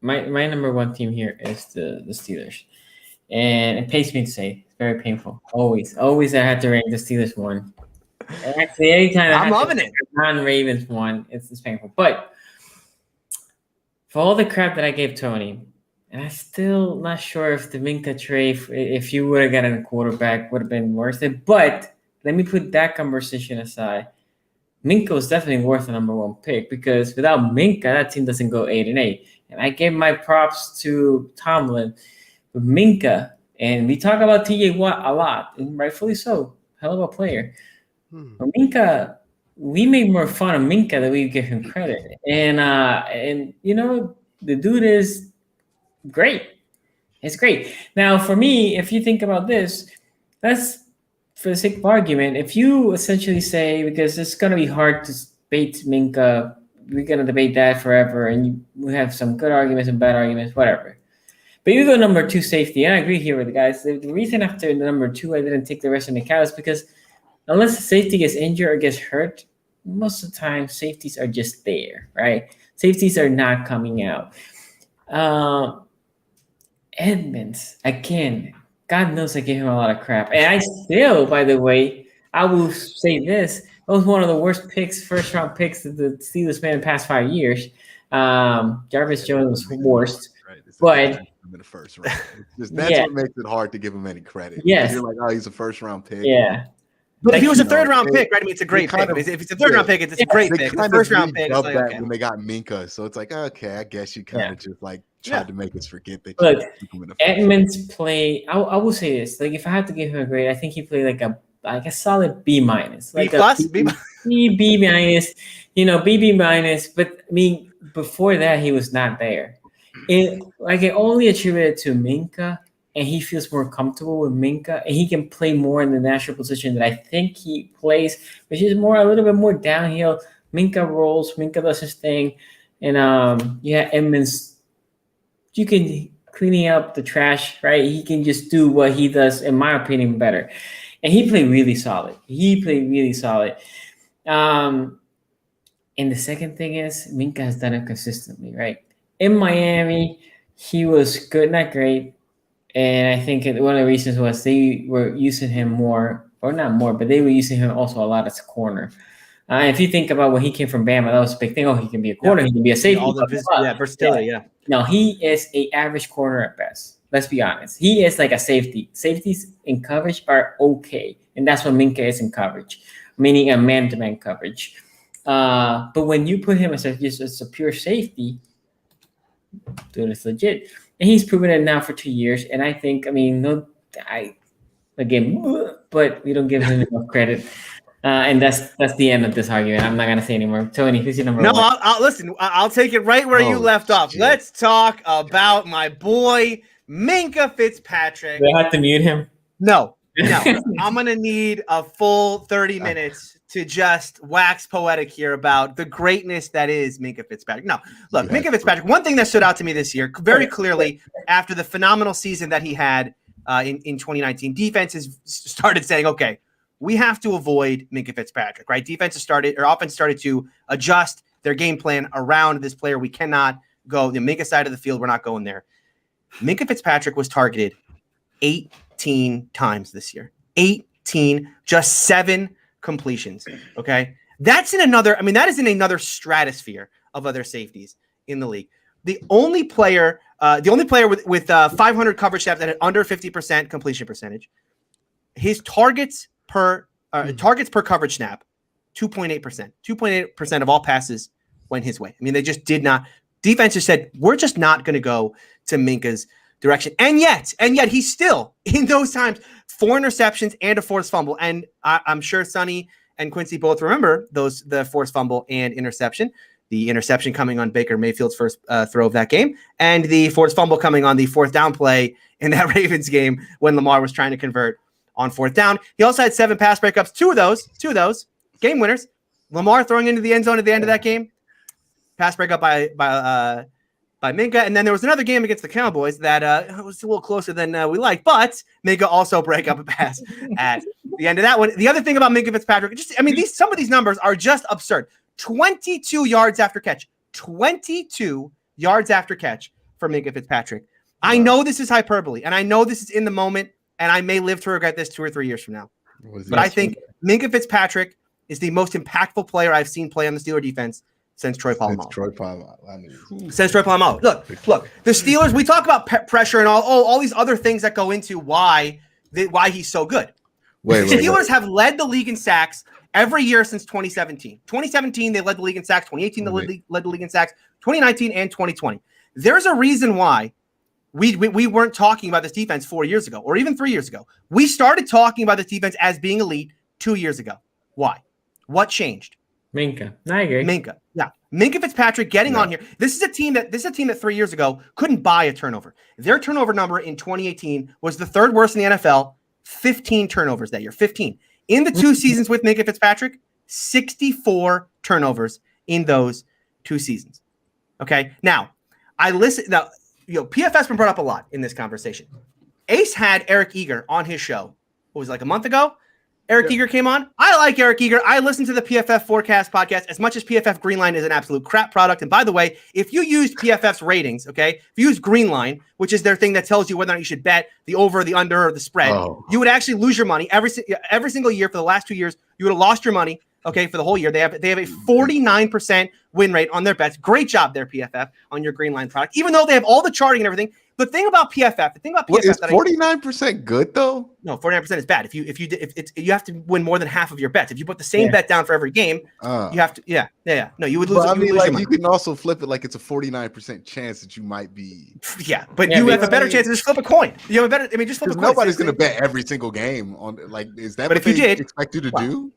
#1 team here is the Steelers. And it pains me to say, it's very painful. Always I had to rank the Steelers 1. Actually, anytime I'm loving it. Non-Ravens one, it's painful. But for all the crap that I gave Tony, and I'm still not sure if the Minka trade, if you would have gotten a quarterback, would have been worth it. But let me put that conversation aside. Minka was definitely worth the number 1 pick because without Minka, that team doesn't go 8-8. And I gave my props to Tomlin. But Minka, and we talk about TJ Watt a lot, and rightfully so, hell of a player. But Minka, we make more fun of Minka than we give him credit. And you know, the dude is great. It's great. Now, for me, if you think about this, that's for the sake of argument. If you essentially say, because it's going to be hard to debate Minka, we're going to debate that forever, and we have some good arguments and bad arguments, whatever. But you go number 2 safety, and I agree here with the guys. The reason after the number 2 I didn't take the rest of the account is because unless the safety gets injured or gets hurt, most of the time safeties are just there, right? Safeties are not coming out. Edmonds, again, God knows I gave him a lot of crap. And I still, by the way, I will say this. That was one of the worst picks, first-round picks that the Steelers made in the past 5 years. Jarvis Jones was worst. Right. But in the first round. That's what makes it hard to give him any credit. Yes. You're like, oh, he's a first-round pick. Yeah. But if he was a third-round pick, right? I mean, it's a great pick. If it's a third-round pick, it's a great pick. The first-round pick, it's like, okay. When they got Minka, so it's like, okay, I guess you kind of just like tried to make us forget that. Look, Edmonds play. I will say this: like, if I had to give him a grade, I think he played like a solid B-, like B plus, B minus, B minus. But I mean, before that, he was not there. I only attribute it to Minka. And he feels more comfortable with Minka, and he can play more in the natural position that I think he plays, which is a little bit more downhill. Minka rolls, Minka does his thing, and Edmonds, you can cleaning up the trash, right? He can just do what he does, in my opinion, better, and he played really solid. And the second thing is Minka has done it consistently, right? In Miami, he was good, not great. And I think one of the reasons was they were using him more, or not more, but they were using him also a lot as a corner. If you think about when he came from Bama, that was a big thing. Oh, he can be a corner, he can be a safety. Versatility, No, he is an average corner at best. Let's be honest. He is like a safety. Safeties in coverage are okay. And that's what Minka is in coverage, meaning a man-to-man coverage. But when you put him as a pure safety, dude, it's legit. And he's proven it now for 2 years. And I think, but we don't give him enough credit. And that's the end of this argument. I'm not going to say anymore. Tony, who's your number 1? No, listen, I'll take it right where you left off. Shit. Let's talk about my boy, Minka Fitzpatrick. Do I have to mute him? No. I'm going to need a full 30 minutes to just wax poetic here about the greatness that is Minka Fitzpatrick. No, look, Minka Fitzpatrick, one thing that stood out to me this year very clearly after the phenomenal season that he had in 2019, defenses started saying, okay, we have to avoid Minka Fitzpatrick, right? Offense started to adjust their game plan around this player. We cannot go the Minka side of the field. We're not going there. Minka Fitzpatrick was targeted 18 times this year. 18, just 7 completions. Okay. That is in another stratosphere of other safeties in the league. The only player with 500 coverage snaps that had under 50% completion percentage, his targets per coverage snap, 2.8%. 2.8% of all passes went his way. I mean, they just did not. Defense just said, we're just not going to go to Minka's direction. And yet he's still, in those times, 4 interceptions and a forced fumble. And I'm sure Sonny and Quincy both remember the forced fumble and interception. The interception coming on Baker Mayfield's first throw of that game, and the forced fumble coming on the 4th down play in that Ravens game when Lamar was trying to convert on 4th down. He also had 7 pass breakups, 2 of those game winners. Lamar throwing into the end zone at the end of that game, pass breakup by Minka. And then there was another game against the Cowboys that was a little closer than we liked, but Minka also break up a pass at the end of that one. The other thing about Minka Fitzpatrick, some of these numbers are just absurd. 22 yards after catch. 22 yards after catch for Minka Fitzpatrick. I know this is hyperbole, and I know this is in the moment, and I may live to regret this 2 or 3 years from now. But I think Minkah Fitzpatrick is the most impactful player I've seen play on the Steeler defense since Troy Polamalu. Since Troy Polamalu. Look. The Steelers. We talk about pressure and all these other things that go into why he's so good. The Steelers have led the league in sacks every year since 2017. 2017, they led the league in sacks. 2018, they led the league in sacks. 2019 and 2020. There's a reason why we weren't talking about this defense 4 years ago or even 3 years ago. We started talking about this defense as being elite 2 years ago. Why? What changed? Minkah. I agree. Minkah. Yeah. Minkah Fitzpatrick getting on here. This is a team that 3 years ago couldn't buy a turnover. Their turnover number in 2018 was the third worst in the NFL. 15 turnovers that year. 15. In the 2 seasons with Minkah Fitzpatrick, 64 turnovers in those 2 seasons. Okay. Now, PFF's been brought up a lot in this conversation. Ace had Eric Eager on his show. What was it, like a month ago? Eric Eager came on. I like Eric Eager. I listen to the PFF Forecast podcast as much as PFF Greenline is an absolute crap product. And by the way, if you use PFF's ratings, okay, if you use Greenline, which is their thing that tells you whether or not you should bet the over, the under, or the spread, you would actually lose your money every single year for the last 2 years. You would have lost your money, okay, for the whole year. They have a 49% win rate on their bets. Great job there, PFF, on your Greenline product. Even though they have all the charting and everything, the thing about PFF is 49% good though? No, 49% is bad. If you have to win more than half of your bets. If you put the same bet down for every game, you have to. Yeah. No, you would lose. You can also flip it like it's a 49% chance that you might be. Yeah, but you have a better chance to just flip a coin. You have a better. I mean, just flip a coin. Nobody's going to bet every single game on. Like, is that? But if you did, expect you to do?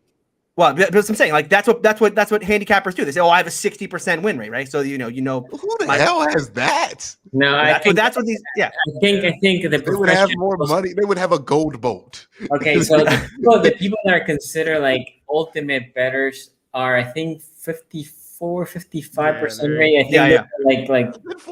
Well, that's what I'm saying. Like that's what handicappers do. They say, "Oh, I have a 60% win rate," right? So you know. Who the hell has that? No, that's what these. Yeah, I think they would have more money. They would have a gold boat. Okay, so the people that are considered like ultimate bettors are, I think, 55% rate. I think like 49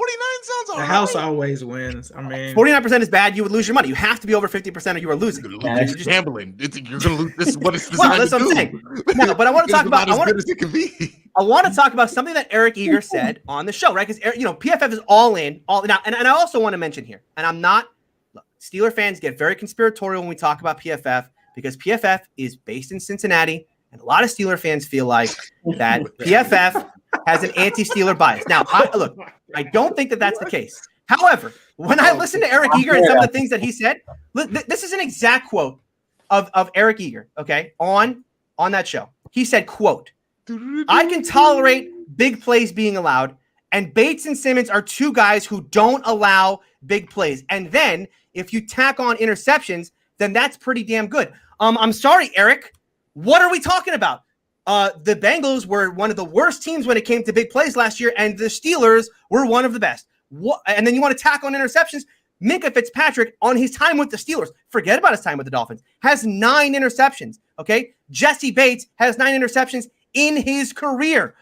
sounds all the right. house always wins. I mean, 49% is bad. You would lose your money. You have to be over 50% or you are losing. You're just gambling. You're going to lose. This is what it's designed that's to what I'm do. saying. No, but I want to talk about. As good as it can be. I want to talk about something that Eric Eager said on the show, right? Because PFF is all now, and I also want to mention here, and I'm not. Look, Steeler fans get very conspiratorial when we talk about PFF because PFF is based in Cincinnati, and a lot of Steeler fans feel like that PFF has an anti-Steeler bias. Now, I don't think that that's the case. However, when I listen to Eric Eager and some of the things that he said, this is an exact quote of Eric Eager, okay, on that show. He said, quote, "I can tolerate big plays being allowed, and Bates and Simmons are 2 guys who don't allow big plays. And then if you tack on interceptions, then that's pretty damn good." I'm sorry, Eric. What are we talking about? The Bengals were one of the worst teams when it came to big plays last year, and the Steelers were one of the best. And then you want to tack on interceptions? Minkah Fitzpatrick, on his time with the Steelers, forget about his time with the Dolphins, has 9 interceptions, okay? Jesse Bates has 9 interceptions in his career.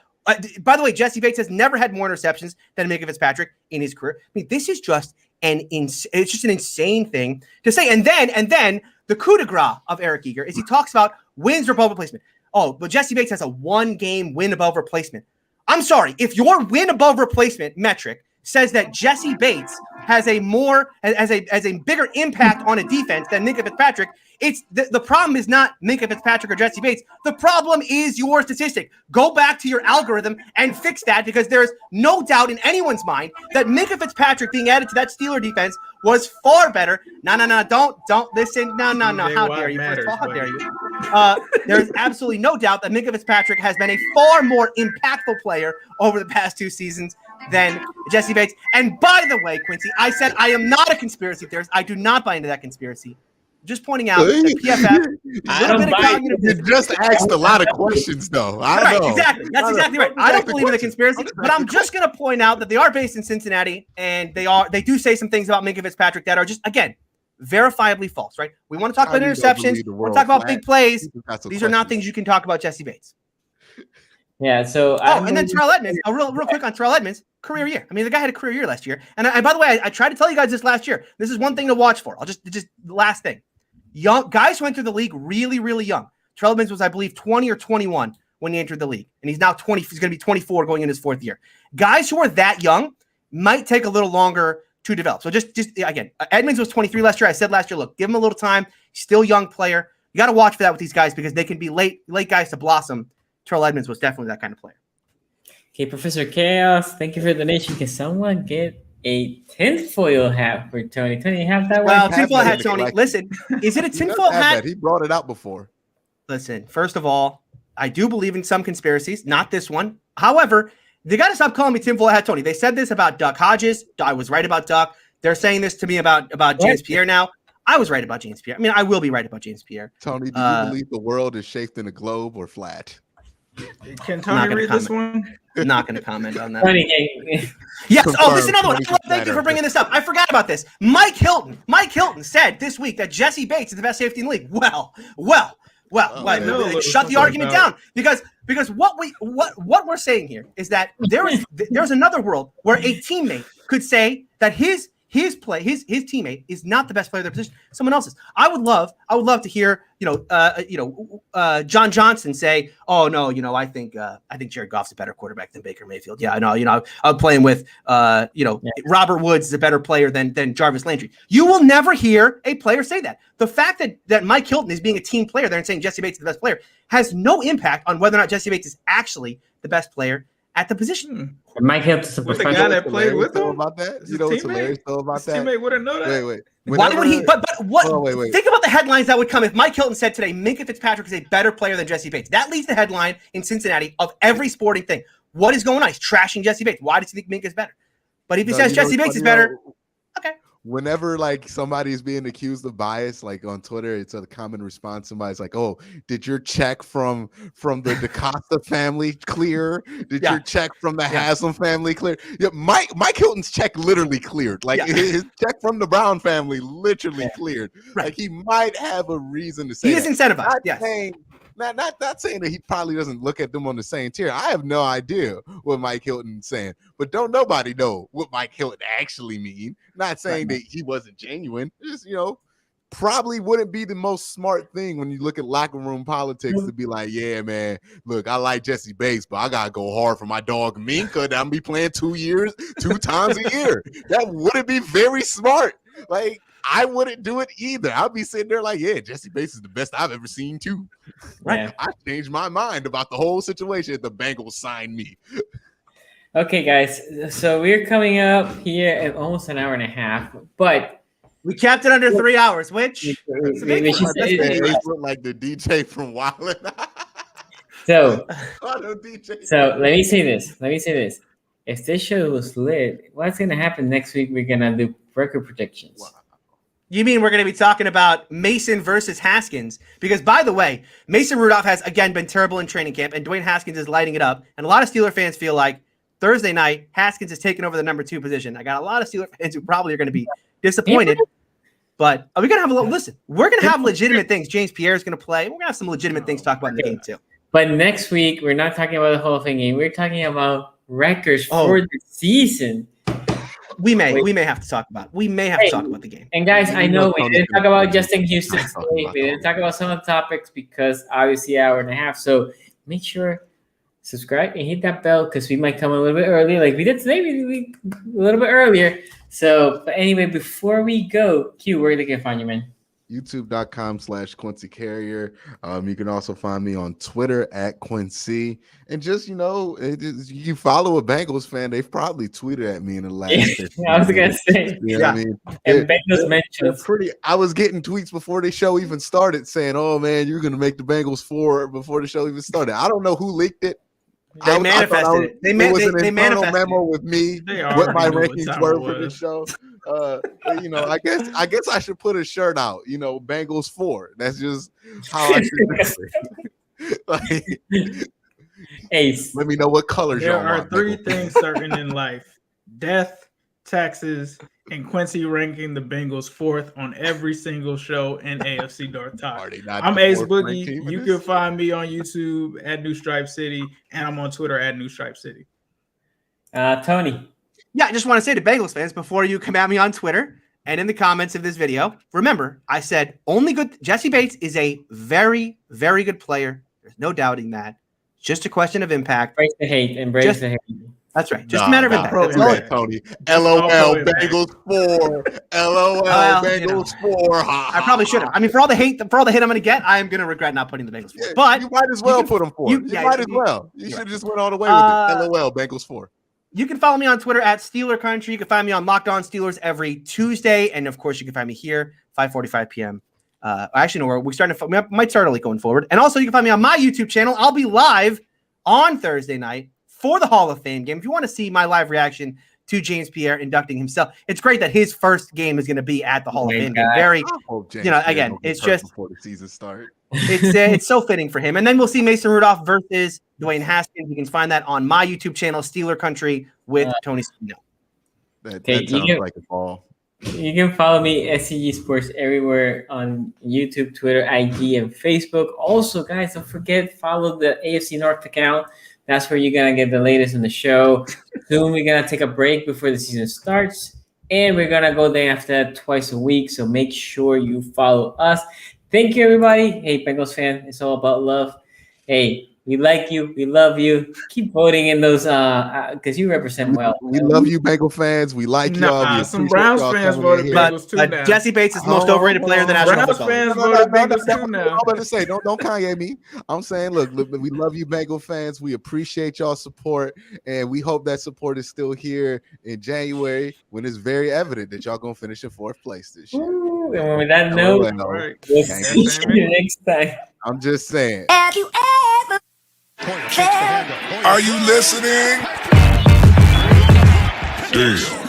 By the way, Jesse Bates has never had more interceptions than Minkah Fitzpatrick in his career. I mean, this is just it's just an insane thing to say. And then the coup de grace of Eric Eager is he talks about wins above replacement. Oh, but Jesse Bates has a 1-game win above replacement. I'm sorry, if your win above replacement metric says that Jesse Bates has a bigger impact on a defense than Minkah Fitzpatrick, it's the problem is not Minkah Fitzpatrick or Jesse Bates. The problem is your statistic. Go back to your algorithm and fix that, because there's no doubt in anyone's mind that Minkah Fitzpatrick being added to that Steeler defense was far better. No, don't listen. No. How dare you? First of all, how dare you? There's absolutely no doubt that Minkah Fitzpatrick has been a far more impactful player over the past 2 seasons than Jesse Bates. And by the way, Quincy, I said I am not a conspiracy theorist. I do not buy into that conspiracy. Just pointing out that PFF. You just asked a lot of questions, though. I don't know. Exactly. That's exactly right. I don't believe in the conspiracy, but I'm just going to point out that they are based in Cincinnati, and they do say some things about Minkah Fitzpatrick that are just, again, verifiably false, right? We want to talk about interceptions. We want to talk about big plays. These are not things you can talk about Jesse Bates. Yeah, so and then Terrell Edmonds, real quick on Terrell Edmonds, career year. I mean, the guy had a career year last year. And by the way, I tried to tell you guys this last year. This is one thing to watch for. I'll just the last thing. Young guys who entered the league really, really young. Terrell Edmonds was, I believe, 20 or 21 when he entered the league. And he's now 20. He's going to be 24 going in his 4th year. Guys who are that young might take a little longer to develop. So just again, Edmonds was 23 last year. I said last year, look, give him a little time. Still young player. You got to watch for that with these guys because they can be late guys to blossom. Terrell Edmonds was definitely that kind of player. Okay, Professor Chaos, thank you for the donation. Can someone get a tinfoil hat for Tony? Tony, you have that Well, one? tinfoil hat, Tony. Listen, is it a tinfoil hat? He brought it out before. Listen, first of all, I do believe in some conspiracies, not this one. However, they got to stop calling me tinfoil hat Tony. They said this about Duck Hodges. I was right about Duck. They're saying this to me about James Pierre now. I was right about James Pierre. I mean, I will be right about James Pierre. Tony, do you believe the world is shaped in a globe or flat? Can Tony read this one? Not going to comment on that. Yes. Confirmed. Oh, this is another one. Thank you for bringing this up. I forgot about this. Mike Hilton said this week that Jesse Bates is the best safety in the league. Shut the argument down because what we're saying here is that there's another world where a teammate could say that his teammate is not the best player of their position, someone else's. I would love to hear John Johnson say, "Oh no, I think Jared Goff's a better quarterback than Baker Mayfield." Yeah, I know. I'm playing with Robert Woods is a better player than Jarvis Landry. You will never hear a player say that. The fact that Mike Hilton is being a team player there and saying Jesse Bates is the best player has no impact on whether or not Jesse Bates is actually the best player at the position. Mike Hilton's a professional. The guy that played with him about that. You know what's hilarious though about that? Teammate wouldn't know that. Wait. Why would he? But what? Oh, wait. Think about the headlines that would come if Mike Hilton said today, Minkah Fitzpatrick is a better player than Jesse Bates. That leads the headline in Cincinnati of every sporting thing. What is going on? He's trashing Jesse Bates. Why does he think Minkah's better? But if he says Jesse Bates is better, okay. Whenever like somebody's being accused of bias, like on Twitter, it's a common response. Somebody's like, "Oh, did your check from the DaCosta family clear? Did your check from the Haslam family clear?" Yeah, Mike Hilton's check literally cleared. Like his check from the Brown family literally cleared. Right. Like he might have a reason to say he is incentivized. Yes. Not saying that he probably doesn't look at them on the same tier. I have no idea what Mike Hilton's saying, but don't nobody know what Mike Hilton actually mean. Not saying that he wasn't genuine. Just, probably wouldn't be the most smart thing when you look at locker room politics to be like, yeah, man, look, I like Jesse Bates, but I got to go hard for my dog Minkah that I'm be playing 2 times a year. That wouldn't be very smart. Like, I wouldn't do it either. I'd be sitting there like, yeah, Jesse Bates is the best I've ever seen too. Right? Yeah. I changed my mind about the whole situation if the Bengals signed me. Okay, guys. So we're coming up here at almost an hour and a half, but we kept it under 3 hours, which like the DJ from Wildin'. So let me say this. If this show was lit, what's going to happen next week? We're going to do record predictions. Wow. You mean we're going to be talking about Mason versus Haskins? Because, by the way, Mason Rudolph has, again, been terrible in training camp, and Dwayne Haskins is lighting it up. And a lot of Steeler fans feel like Thursday night, Haskins has taken over the number 2 position. I got a lot of Steeler fans who probably are going to be disappointed. But we're going to have we're going to have legitimate things. James Pierre is going to play. We're going to have some legitimate things to talk about in the game, too. But next week, we're not talking about the Hall of Fame game. We're talking about records for the season. We may have to talk about. We may have to talk about the game. And guys, I know we didn't talk about Justin Houston's play. We didn't talk about some of the topics because obviously hour and a half. So make sure subscribe and hit that bell because we might come a little bit early, like we did today. We a little bit earlier. So, but anyway, before we go, Q, where they can find you, man? YouTube.com/Quincy Carrier. You can also find me on Twitter @Quincy. And just, you follow a Bengals fan, they've probably tweeted at me in the last. I was going to say. You know what I mean? And Bengals mentions. I was getting tweets before the show even started saying, oh, man, you're going to make the Bengals 4 before the show even started. I don't know who leaked it. They manifested it. They manifested memo with me what my rankings were for the show. I guess I should put a shirt out. Bengals 4. That's just how I should. Like, Ace. Let me know what colors. There are 3 things certain in life: death, taxes, and Quincy ranking the Bengals 4th on every single show in AFC North Talk. I'm Ace Boogie. You can find me on YouTube at New Stripe City, and I'm on Twitter at New Stripe City. Tony. Yeah, I just want to say to Bengals fans, before you come at me on Twitter and in the comments of this video, remember, I said only good. Jesse Bates is a very, very good player. There's no doubting that. It's just a question of impact. Embrace the hate. That's right. Just a matter of impact. That's Tony. all LOL, impact. Bengals 4. LOL, Bengals 4. I probably should have. I mean, for all the hate I'm going to get, I am going to regret not putting the Bengals 4. Yeah, But you might as well put them 4. You might as well. You should have just went all the way with it. LOL, Bengals 4. You can follow me on Twitter at Steeler Country. You can find me on Locked On Steelers every Tuesday. And, of course, you can find me here, 5:45 p.m. Actually, no, we might start early going forward. And also, you can find me on my YouTube channel. I'll be live on Thursday night for the Hall of Fame game. If you want to see my live reaction to James Pierre inducting himself, it's great that his first game is going to be at the Hall of Fame game. Very, again, it's just before the season start. It's so fitting for him. And then we'll see Mason Rudolph versus Dwayne Haskins. You can find that on my YouTube channel, Steeler Country, with Tony Spino. That sounds like a ball. You can follow me, SCG Sports, everywhere on YouTube, Twitter, IG, and Facebook. Also, guys, don't forget, follow the AFC North account. That's where you're going to get the latest in the show. Soon, we're going to take a break before the season starts. And we're going to go there after that twice a week. So make sure you follow us. Thank you, everybody. Hey, Bengals fan, it's all about love. Hey, we like you. We love you. Keep voting in those because you represent well. We love you, Bengal fans. We like y'all. Some Browns fans voted Bengals too now. Jesse Bates is the most overrated player in the National Football League. Browns fans voted Bengals too now. I'm about to say, don't Kanye me. I'm saying, look, we love you, Bengal fans. We appreciate y'all support, and we hope that support is still here in January when it's very evident that y'all gonna finish in 4th place this year. Ooh, and with that note, we'll see you next time. I'm just saying. Are you listening? Damn.